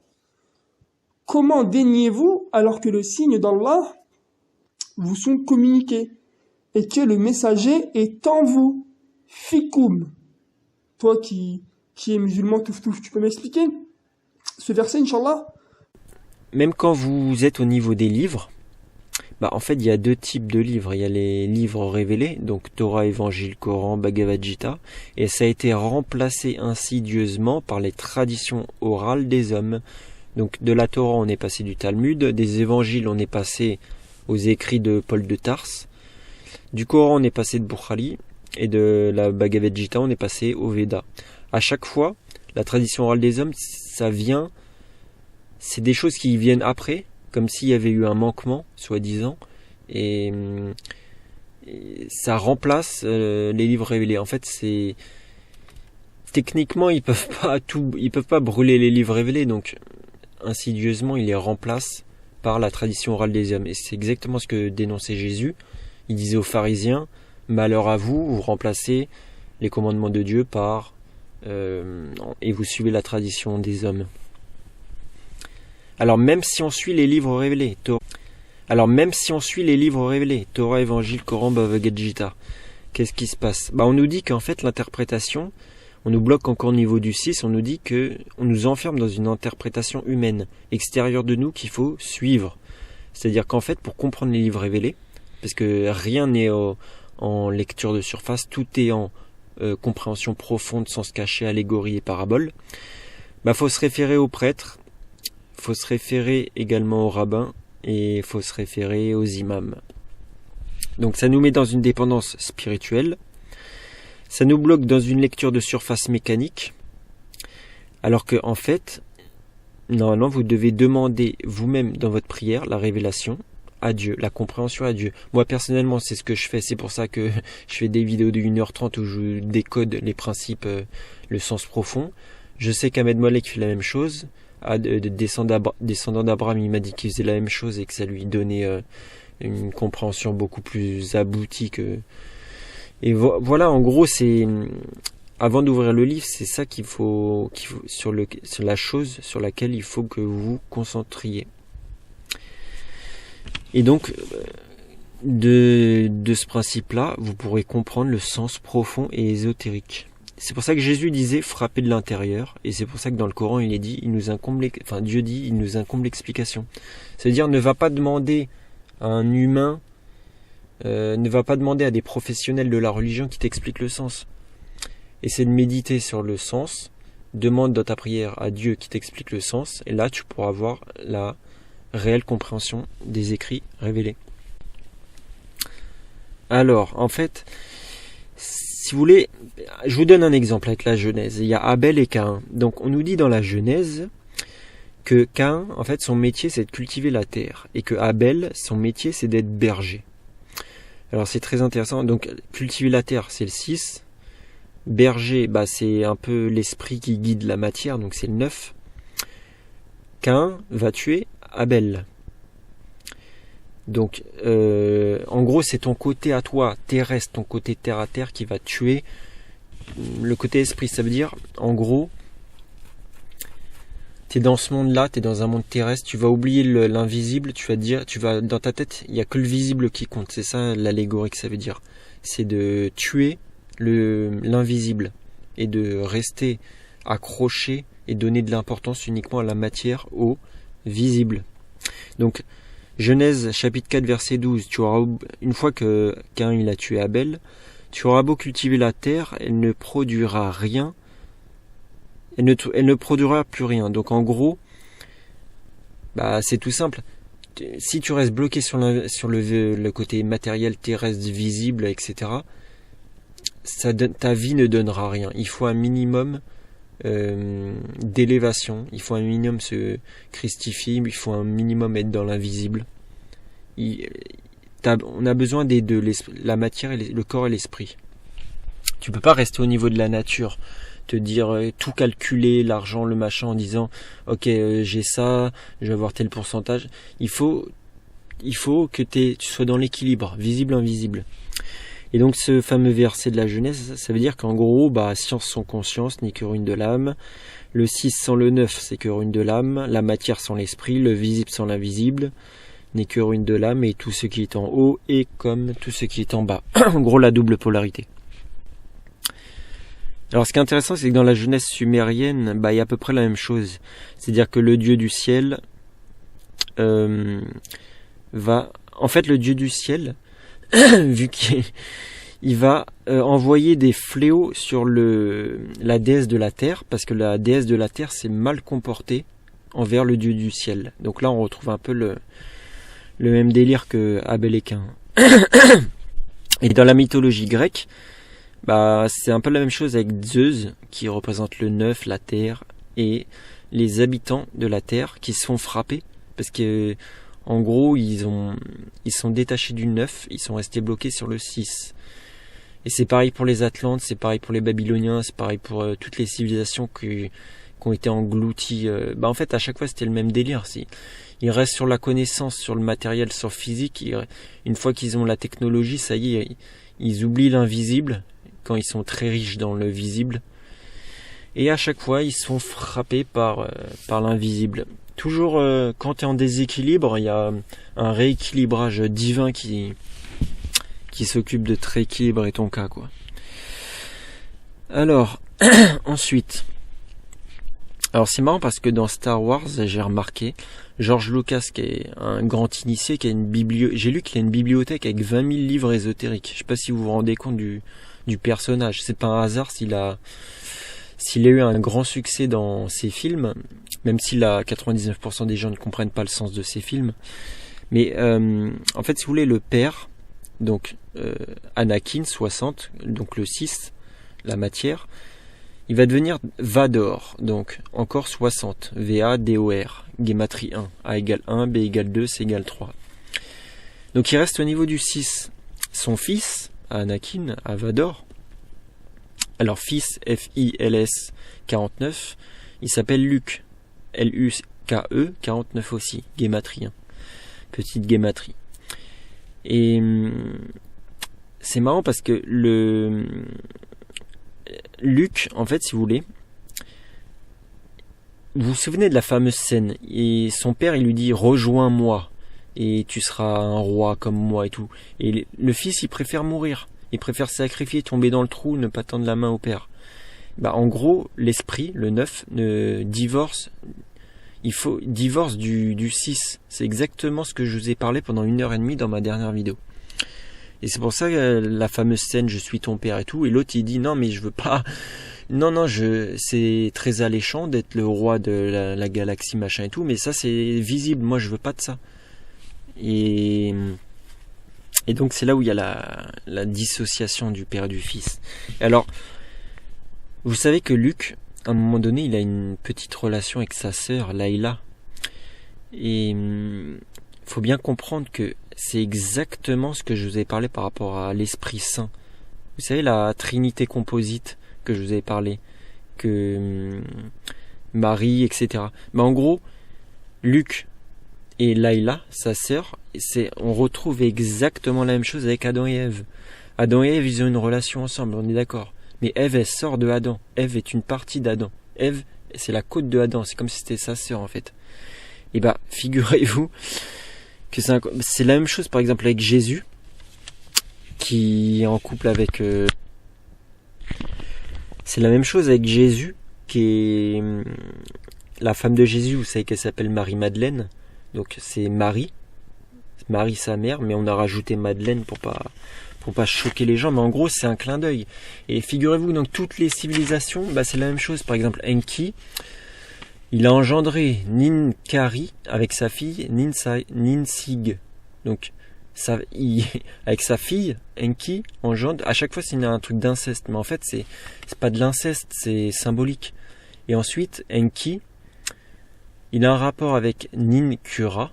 Comment daignez-vous alors que le signe d'Allah vous sont communiqués et que le messager est en vous? Fikoum. Toi qui es musulman, tu peux m'expliquer ce verset, Inch'Allah? Même quand vous êtes au niveau des livres, en fait, il y a deux types de livres. Il y a les livres révélés, donc Torah, Évangile, Coran, Bhagavad Gita, et ça a été remplacé insidieusement par les traditions orales des hommes. Donc de la Torah, on est passé du Talmud, des Évangiles, on est passé aux écrits de Paul de Tarse, du Coran, on est passé de Bukhari, et de la Bhagavad Gita, on est passé au Veda. À chaque fois, la tradition orale des hommes, ça vient... C'est des choses qui viennent après, comme s'il y avait eu un manquement, soi-disant, et ça remplace les livres révélés. En fait, c'est... Techniquement, ils peuvent pas brûler les livres révélés, donc insidieusement, ils les remplacent par la tradition orale des hommes. Et c'est exactement ce que dénonçait Jésus. Il disait aux pharisiens, malheur à vous, vous remplacez les commandements de Dieu par et vous suivez la tradition des hommes. Alors même si on suit les livres révélés, Torah, Évangile, Coran, Bhagavad Gita, qu'est-ce qui se passe? On nous dit qu'en fait l'interprétation, on nous bloque encore au niveau du 6, on nous dit que on nous enferme dans une interprétation humaine, extérieure de nous qu'il faut suivre. C'est-à-dire qu'en fait, pour comprendre les livres révélés, parce que rien n'est en lecture de surface, tout est en compréhension profonde, sens caché, allégorie et parabole, faut se référer aux prêtres, faut se référer également aux rabbins et faut se référer aux imams. Donc ça nous met dans une dépendance spirituelle, ça nous bloque dans une lecture de surface mécanique, alors que en fait, normalement vous devez demander vous-même dans votre prière la révélation à Dieu, la compréhension à Dieu. Moi personnellement c'est ce que je fais, c'est pour ça que je fais des vidéos de 1h30 où je décode les principes, le sens profond. Je sais qu'Ahmed Molek fait la même chose, descendant d'Abraham, il m'a dit qu'il faisait la même chose et que ça lui donnait une compréhension beaucoup plus aboutie que... Et voilà, en gros, c'est... Avant d'ouvrir le livre, c'est ça qu'il faut sur la chose sur laquelle il faut que vous vous concentriez. Et donc, de ce principe-là, vous pourrez comprendre le sens profond et ésotérique. C'est pour ça que Jésus disait frapper de l'intérieur, et c'est pour ça que dans le Coran il est dit, Dieu dit, il nous incombe l'explication. C'est-à-dire, ne va pas demander à un humain, ne va pas demander à des professionnels de la religion qui t'expliquent le sens. Essaie de méditer sur le sens, demande dans ta prière à Dieu qui t'explique le sens, et là tu pourras avoir la réelle compréhension des écrits révélés. Alors, en fait, si vous voulez, je vous donne un exemple avec la Genèse. Il y a Abel et Caïn. Donc on nous dit dans la Genèse que Caïn, en fait, son métier c'est de cultiver la terre, et que Abel, son métier c'est d'être berger. Alors c'est très intéressant. Donc cultiver la terre, c'est le 6. Berger, c'est un peu l'esprit qui guide la matière, donc c'est le 9. Caïn va tuer Abel. Donc, en gros, c'est ton côté à toi, terrestre, ton côté terre à terre qui va tuer le côté esprit. Ça veut dire, en gros, t'es dans ce monde-là, t'es dans un monde terrestre, tu vas oublier l'invisible, dans ta tête, il n'y a que le visible qui compte. C'est ça l'allégorie que ça veut dire. C'est de tuer l'invisible et de rester accroché et donner de l'importance uniquement à la matière, au visible. Donc, Genèse chapitre 4 verset 12, une fois que Caïn il a tué Abel, tu auras beau cultiver la terre, elle ne produira rien elle ne produira plus rien. Donc en gros, bah c'est tout simple. Si tu restes bloqué sur le côté matériel, terrestre, visible, etc., ta vie ne donnera rien. Il faut un minimum d'élévation, il faut un minimum se christifier, il faut un minimum être dans l'invisible. On a besoin des deux, la matière, le corps et l'esprit. Tu peux pas rester au niveau de la nature, te dire tout calculer, l'argent, le machin, en disant ok j'ai ça, je vais avoir tel pourcentage. Il faut que tu sois dans l'équilibre, visible, invisible. Et donc ce fameux verset de la Genèse, ça veut dire qu'en gros, science sans conscience n'est que ruine de l'âme. Le 6 sans le 9, c'est que ruine de l'âme. La matière sans l'esprit, le visible sans l'invisible, n'est que ruine de l'âme. Et tout ce qui est en haut est comme tout ce qui est en bas. En gros, la double polarité. Alors ce qui est intéressant, c'est que dans la Genèse sumérienne, il y a à peu près la même chose. C'est-à-dire que le dieu du ciel le dieu du ciel, vu qu'il va envoyer des fléaux sur la déesse de la terre, parce que la déesse de la terre s'est mal comportée envers le dieu du ciel. Donc là on retrouve un peu le même délire que Abel et Caïn. Et dans la mythologie grecque, c'est un peu la même chose avec Zeus, qui représente le neuf, la terre, et les habitants de la terre qui se font frapper, parce que en gros, ils sont détachés du 9, ils sont restés bloqués sur le 6. Et c'est pareil pour les Atlantes, c'est pareil pour les Babyloniens, c'est pareil pour toutes les civilisations qui ont été englouties. En fait, à chaque fois, c'était le même délire. Ils restent sur la connaissance, sur le matériel, sur le physique. Une fois qu'ils ont la technologie, ça y est, ils oublient l'invisible, quand ils sont très riches dans le visible. Et à chaque fois, ils sont frappés par l'invisible. Toujours quand tu es en déséquilibre, il y a un rééquilibrage divin qui s'occupe de te rééquilibrer ton cas, quoi. Alors, ensuite, c'est marrant parce que dans Star Wars, j'ai remarqué, George Lucas, qui est un grand initié, qui a j'ai lu qu'il a une bibliothèque avec 20 000 livres ésotériques. Je sais pas si vous vous rendez compte du personnage. C'est pas un hasard s'il a eu un grand succès dans ses films, même si 99% des gens ne comprennent pas le sens de ses films. Mais en fait, si vous voulez, le père, donc Anakin 60, donc le 6, la matière, il va devenir Vador, donc encore 60, V-A-D-O-R, Gématrie 1, A égale 1, B égale 2, C égale 3. Donc il reste au niveau du 6. Son fils, Anakin, à Vador, alors fils, F-I-L-S 49, il s'appelle Luke, L-U-K-E 49 aussi, Gématrie 1, petite Gématrie. Et c'est marrant parce que Luke, en fait, si vous voulez, vous vous souvenez de la fameuse scène, et son père, il lui dit « Rejoins-moi, et tu seras un roi comme moi et tout ». Et le fils, il préfère mourir, il préfère sacrifier, tomber dans le trou, ne pas tendre la main au père. En gros, l'esprit, le 9, divorce du 6. C'est exactement ce que je vous ai parlé pendant 1h30 dans ma dernière vidéo. Et c'est pour ça que la fameuse scène « Je suis ton père » et tout, et l'autre il dit « Non mais je veux pas, c'est très alléchant d'être le roi de la galaxie machin et tout, mais ça c'est visible, moi je veux pas de ça. » Et donc c'est là où il y a la dissociation du père et du fils. Et alors, vous savez que Luke, à un moment donné, il a une petite relation avec sa sœur, Layla. Et faut bien comprendre que c'est exactement ce que je vous ai parlé par rapport à l'Esprit Saint. Vous savez, la Trinité composite que je vous ai parlé, que Marie, etc. En gros, Luke et Layla, sa sœur, on retrouve exactement la même chose avec Adam et Ève. Adam et Ève, ils ont une relation ensemble, on est d'accord. Mais Ève, elle sort de Adam. Ève est une partie d'Adam. Ève, c'est la côte de Adam. C'est comme si c'était sa sœur, en fait. Et figurez-vous que c'est la même chose, par exemple, avec Jésus, qui est en couple avec... C'est la même chose avec Jésus, qui est... La femme de Jésus, vous savez qu'elle s'appelle Marie-Madeleine. Donc c'est Marie sa mère, mais on a rajouté Madeleine pour pas pour pas choquer les gens, mais en gros c'est un clin d'œil. Et figurez-vous, donc toutes les civilisations, c'est la même chose. Par exemple, Enki, il a engendré Ninkari avec sa fille Ninsig. Donc avec sa fille, Enki engendre, à chaque fois c'est un truc d'inceste, mais en fait c'est pas de l'inceste, c'est symbolique. Et ensuite, Enki, il a un rapport avec Ninkura,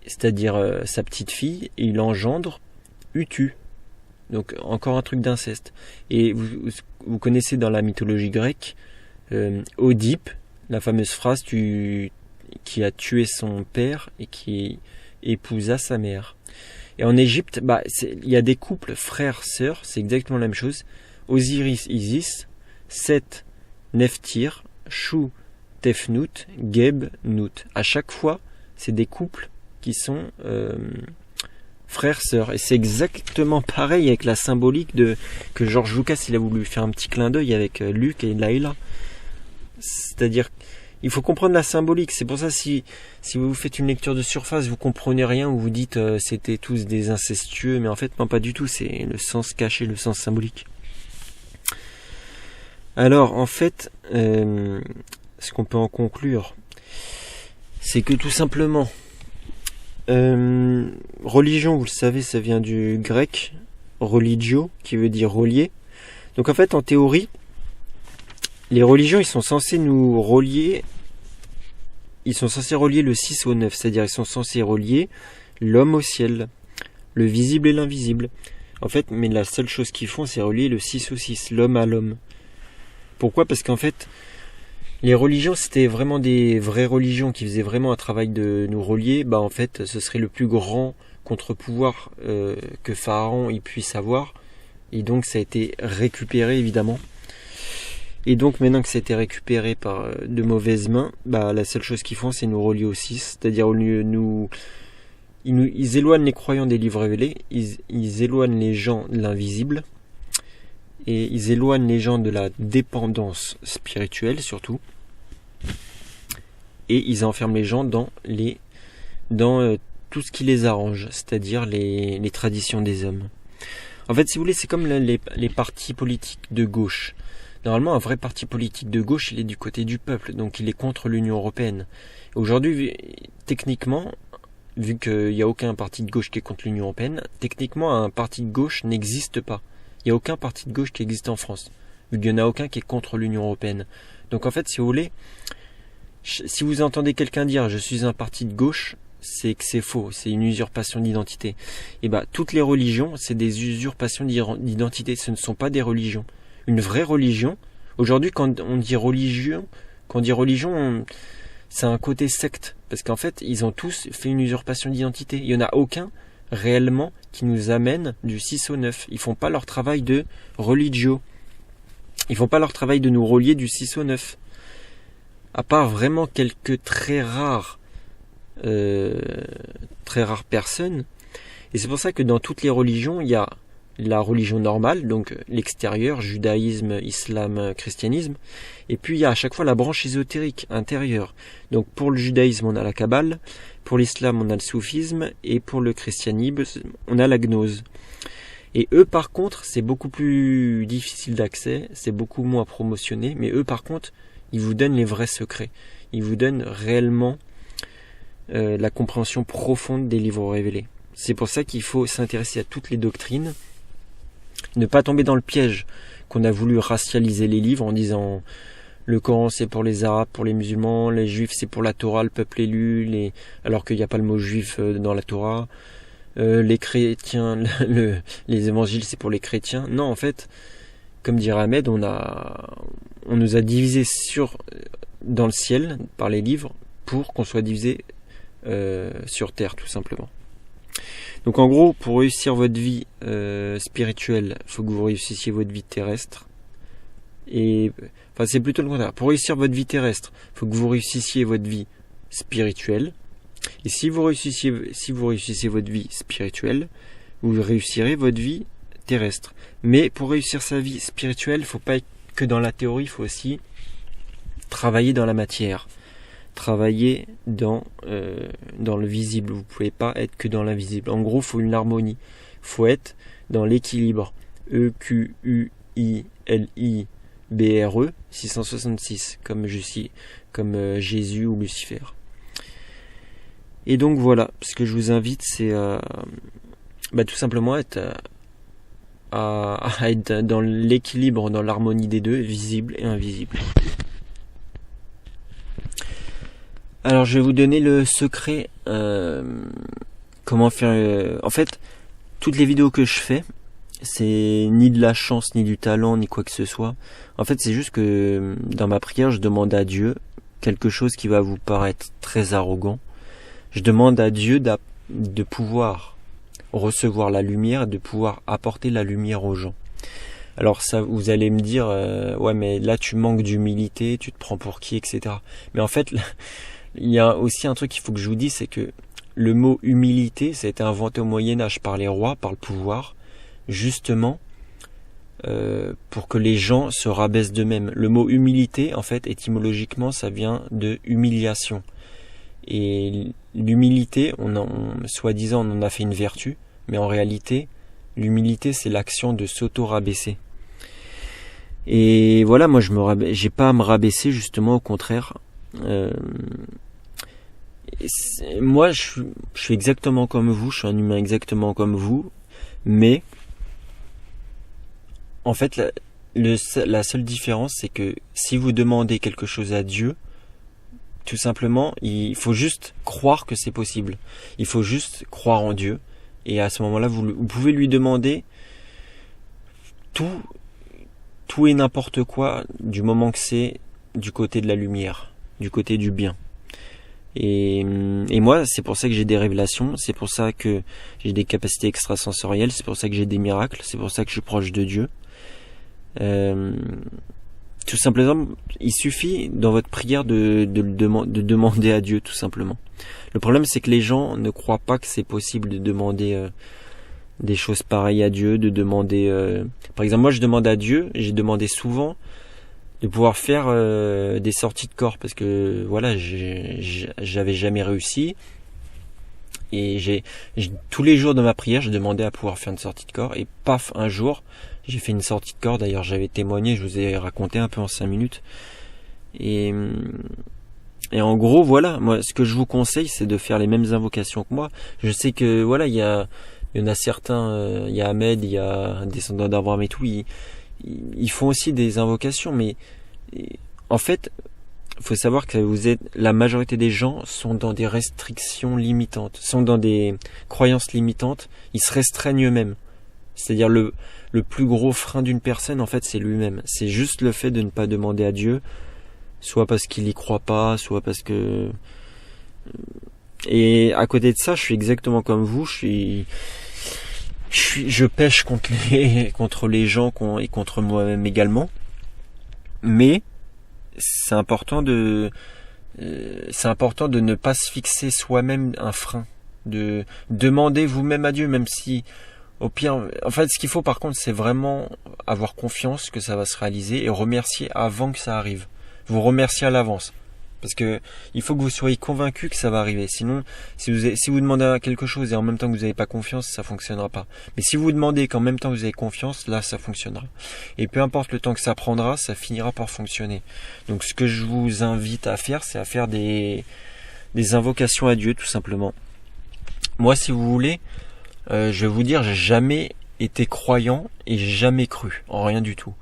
c'est-à-dire sa petite fille, et il engendre Utu. Donc encore un truc d'inceste. Et vous connaissez dans la mythologie grecque Oedipe, la fameuse phrase qui a tué son père et qui épousa sa mère. Et en Égypte, il y a des couples frères-sœurs, c'est exactement la même chose. Osiris, Isis, Seth, Nephthir, Shu, Tefnut, Geb, Nut. À chaque fois, c'est des couples qui sont frères-sœurs. Et c'est exactement pareil avec la symbolique que George Lucas, il a voulu faire un petit clin d'œil avec Luke et Layla. C'est-à-dire, il faut comprendre la symbolique. C'est pour ça, si vous faites une lecture de surface, vous comprenez rien, ou vous dites c'était tous des incestueux, mais en fait, non, pas du tout. C'est le sens caché, le sens symbolique. Alors, en fait, ce qu'on peut en conclure, c'est que tout simplement, religion, vous le savez, ça vient du grec religio, qui veut dire relier. Donc en fait, en théorie, les religions, ils sont censés nous relier, ils sont censés relier le 6 au 9, c'est-à-dire ils sont censés relier l'homme au ciel, le visible et l'invisible. En fait, mais la seule chose qu'ils font, c'est relier le 6 au 6, l'homme à l'homme. Pourquoi ? Parce qu'en fait, les religions, c'était vraiment des vraies religions qui faisaient vraiment un travail de nous relier. En fait, ce serait le plus grand contre-pouvoir que Pharaon il puisse avoir. Et donc, ça a été récupéré, évidemment. Et donc, maintenant que ça a été récupéré par de mauvaises mains, la seule chose qu'ils font, c'est nous relier au 6. C'est-à-dire, au lieu ils éloignent les croyants des livres révélés, ils éloignent les gens de l'invisible. Et ils éloignent les gens de la dépendance spirituelle surtout. Et ils enferment les gens dans tout ce qui les arrange, c'est-à-dire les traditions des hommes. En fait, si vous voulez, c'est comme les partis politiques de gauche. Normalement, un vrai parti politique de gauche, il est du côté du peuple, donc il est contre l'Union européenne. Aujourd'hui, techniquement, vu qu'il n'y a aucun parti de gauche qui est contre l'Union européenne, techniquement, un parti de gauche n'existe pas. Il n'y a aucun parti de gauche qui existe en France, vu qu'il n'y en a aucun qui est contre l'Union européenne. Donc en fait, si vous voulez, si vous entendez quelqu'un dire « je suis un parti de gauche », c'est que c'est faux, c'est une usurpation d'identité. Et toutes les religions, c'est des usurpations d'identité, ce ne sont pas des religions. Une vraie religion, aujourd'hui quand on dit religion, c'est un côté secte, parce qu'en fait, ils ont tous fait une usurpation d'identité. Il n'y en a aucun réellement qui nous amène du 6 au 9. Ils font pas leur travail de religio. Ils font pas leur travail de nous relier du 6 au 9. À part vraiment quelques très rares personnes. Et c'est pour ça que dans toutes les religions, il y a la religion normale, donc l'extérieur, judaïsme, islam, christianisme. Et puis il y a à chaque fois la branche ésotérique intérieure. Donc pour le judaïsme, on a la Kabbale, pour l'islam, on a le soufisme, et pour le christianisme, on a la gnose. Et eux, par contre, c'est beaucoup plus difficile d'accès, c'est beaucoup moins promotionné, mais eux, par contre, ils vous donnent les vrais secrets. Ils vous donnent réellement la compréhension profonde des livres révélés. C'est pour ça qu'il faut s'intéresser à toutes les doctrines, ne pas tomber dans le piège qu'on a voulu racialiser les livres en disant le Coran c'est pour les Arabes, pour les musulmans, les Juifs c'est pour la Torah, le peuple élu, alors qu'il n'y a pas le mot juif dans la Torah, les chrétiens, les évangiles c'est pour les chrétiens. Non, en fait, comme dirait Ahmed, on nous a divisés dans le ciel par les livres pour qu'on soit divisés sur terre, tout simplement. Donc en gros, pour réussir votre vie spirituelle, il faut que vous réussissiez votre vie terrestre. C'est plutôt le contraire. Pour réussir votre vie terrestre, il faut que vous réussissiez votre vie spirituelle. Et si vous réussissez votre vie spirituelle, vous réussirez votre vie terrestre. Mais pour réussir sa vie spirituelle, il ne faut pas être que dans la théorie, il faut aussi travailler dans la matière. travailler dans le visible. Vous pouvez pas être que dans l'invisible. En gros, il faut une harmonie. Il faut être dans l'équilibre. EQUILIBRE 666 comme Jésus ou Lucifer. Et donc voilà, ce que je vous invite, c'est tout simplement à être dans l'équilibre, dans l'harmonie des deux, visible et invisible. Alors je vais vous donner le secret, comment faire. En fait, toutes les vidéos que je fais, c'est ni de la chance, ni du talent, ni quoi que ce soit. En fait, c'est juste que dans ma prière, je demande à Dieu quelque chose qui va vous paraître très arrogant. Je demande à Dieu de pouvoir recevoir la lumière et de pouvoir apporter la lumière aux gens. Alors ça, vous allez me dire, ouais mais là tu manques d'humilité, tu te prends pour qui, etc. Mais en fait, il y a aussi un truc qu'il faut que je vous dise, c'est que le mot humilité, ça a été inventé au Moyen-Âge par les rois, par le pouvoir, justement pour que les gens se rabaissent d'eux-mêmes. Le mot humilité, en fait, étymologiquement, ça vient de humiliation. Et l'humilité, soi-disant, on en a fait une vertu, mais en réalité, l'humilité, c'est l'action de s'auto-rabaisser. Et voilà, moi, j'ai pas à me rabaisser, justement, au contraire. Moi, je suis exactement comme vous, je suis un humain exactement comme vous, mais en fait, la seule différence, c'est que si vous demandez quelque chose à Dieu, tout simplement, il faut juste croire que c'est possible. Il faut juste croire en Dieu. Et à ce moment-là, vous pouvez lui demander tout et n'importe quoi, du moment que c'est du côté de la lumière, du côté du bien. Et moi, c'est pour ça que j'ai des révélations, c'est pour ça que j'ai des capacités extrasensorielles, c'est pour ça que j'ai des miracles, c'est pour ça que je suis proche de Dieu. Tout simplement, il suffit dans votre prière de demander à Dieu, tout simplement. Le problème, c'est que les gens ne croient pas que c'est possible de demander des choses pareilles à Dieu, de demander... Par exemple, moi, je demande à Dieu, j'ai demandé souvent de pouvoir faire des sorties de corps, parce que, voilà, j'avais jamais réussi. Et tous les jours de ma prière, je demandais à pouvoir faire une sortie de corps, et paf, un jour... J'ai fait une sortie de corps, d'ailleurs j'avais témoigné, je vous ai raconté un peu en 5 minutes. Et en gros, voilà, moi ce que je vous conseille, c'est de faire les mêmes invocations que moi. Je sais que voilà, il y en a certains, il y a Ahmed, il y a descendants d'Abraham et tout, ils font aussi des invocations, mais en fait, il faut savoir que la majorité des gens sont dans des restrictions limitantes, sont dans des croyances limitantes, ils se restreignent eux-mêmes. C'est-à-dire le plus gros frein d'une personne, en fait, c'est lui-même. C'est juste le fait de ne pas demander à Dieu, soit parce qu'il y croit pas, soit parce que... Et à côté de ça, je suis exactement comme vous, je pêche contre les gens et contre moi-même également. Mais c'est important de ne pas se fixer soi-même un frein, de demander vous-même à Dieu, même si au pire, en fait, ce qu'il faut par contre, c'est vraiment avoir confiance que ça va se réaliser et remercier avant que ça arrive. Vous remerciez à l'avance. Parce que il faut que vous soyez convaincu que ça va arriver. Sinon, si vous demandez quelque chose et en même temps que vous n'avez pas confiance, ça fonctionnera pas. Mais si vous demandez qu'en même temps vous avez confiance, là, ça fonctionnera. Et peu importe le temps que ça prendra, ça finira par fonctionner. Donc, ce que je vous invite à faire, c'est à faire des invocations à Dieu, tout simplement. Moi, si vous voulez, je vais vous dire, j'ai jamais été croyant et j'ai jamais cru en rien du tout.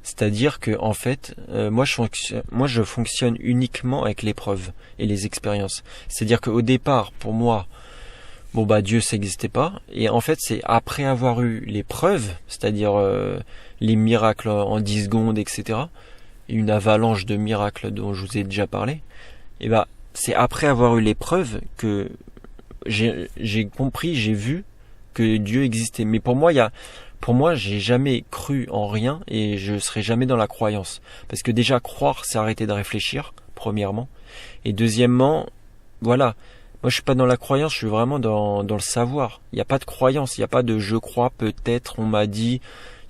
C'est-à-dire que en fait, moi je fonctionne uniquement avec l'épreuve et les expériences. C'est-à-dire qu'au départ, pour moi, Dieu ça n'existait pas. Et en fait, c'est après avoir eu les preuves, c'est-à-dire les miracles en 10 secondes, etc. Une avalanche de miracles dont je vous ai déjà parlé. Et c'est après avoir eu les preuves que j'ai compris, j'ai vu que Dieu existait. Mais pour moi, j'ai jamais cru en rien et je serai jamais dans la croyance. Parce que déjà, croire, c'est arrêter de réfléchir, premièrement. Et deuxièmement, voilà. Moi, je suis pas dans la croyance, je suis vraiment dans le savoir. Il n'y a pas de croyance, il n'y a pas de je crois, peut-être, on m'a dit.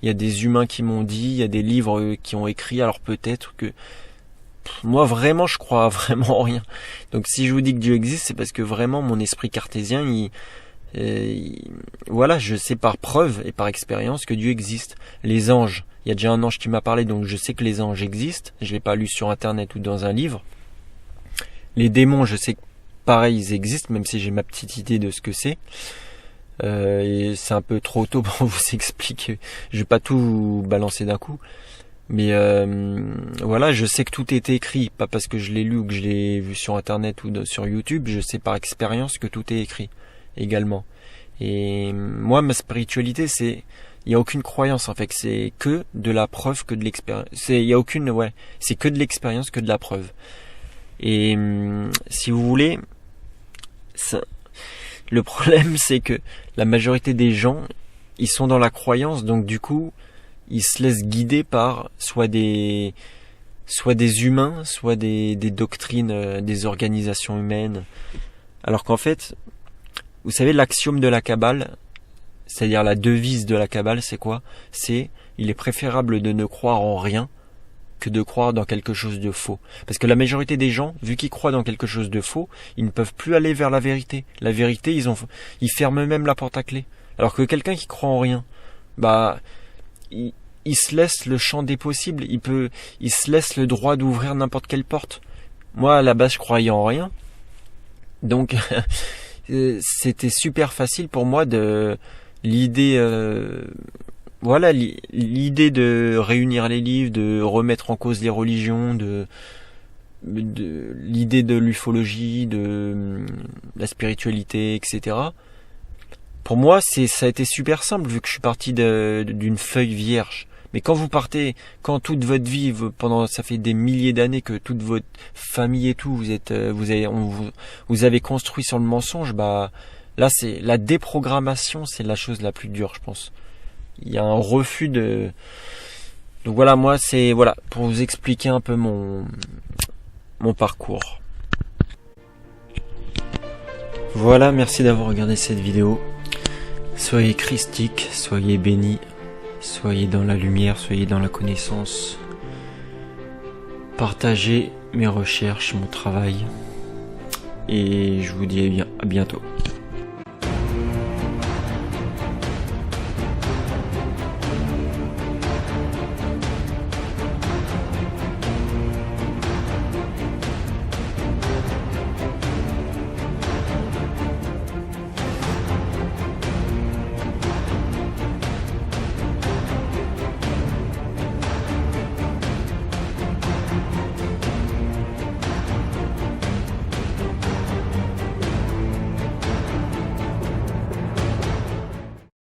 Il y a des humains qui m'ont dit, il y a des livres qui ont écrit, alors peut-être que... moi vraiment je crois vraiment en rien. Donc si je vous dis que Dieu existe, c'est parce que vraiment mon esprit cartésien, voilà, je sais par preuve et par expérience que Dieu existe. Les anges, il y a déjà un ange qui m'a parlé, donc je sais que les anges existent. Je l'ai pas lu sur internet ou dans un livre. Les démons, je sais que pareil, ils existent, même si j'ai ma petite idée de ce que c'est. Et c'est un peu trop tôt pour vous expliquer. Je vais pas tout balancer d'un coup. Mais voilà, je sais que tout est écrit, pas parce que je l'ai lu ou que je l'ai vu sur internet ou sur YouTube, je sais par expérience que tout est écrit également. Et moi, ma spiritualité, il y a aucune croyance en fait, c'est que de la preuve, que de l'expérience. C'est que de l'expérience, que de la preuve. Et si vous voulez, le problème c'est que la majorité des gens, ils sont dans la croyance, donc du coup, ils se laissent guider par soit des humains, soit des doctrines, des organisations humaines. Alors qu'en fait, vous savez, l'axiome de la Kabbale, c'est-à-dire la devise de la Kabbale, c'est quoi? C'est, il est préférable de ne croire en rien que de croire dans quelque chose de faux. Parce que la majorité des gens, vu qu'ils croient dans quelque chose de faux, ils ne peuvent plus aller vers la vérité. La vérité, ils ferment même la porte à clé. Alors que quelqu'un qui croit en rien, il se laisse le champ des possibles, il se laisse le droit d'ouvrir n'importe quelle porte. Moi, à la base, je croyais en rien. Donc, c'était super facile pour moi l'idée de réunir les livres, de remettre en cause les religions, l'idée de l'ufologie, de la spiritualité, etc. Pour moi, ça a été super simple vu que je suis parti d'une feuille vierge. Mais quand toute votre vie, ça fait des milliers d'années que toute votre famille et tout, vous avez construit sur le mensonge, là c'est la déprogrammation, c'est la chose la plus dure, je pense. Il y a un refus de. Donc voilà, moi c'est pour vous expliquer un peu mon parcours. Voilà, merci d'avoir regardé cette vidéo. Soyez christiques, soyez bénis, soyez dans la lumière, soyez dans la connaissance. Partagez mes recherches, mon travail. Et je vous dis à bientôt.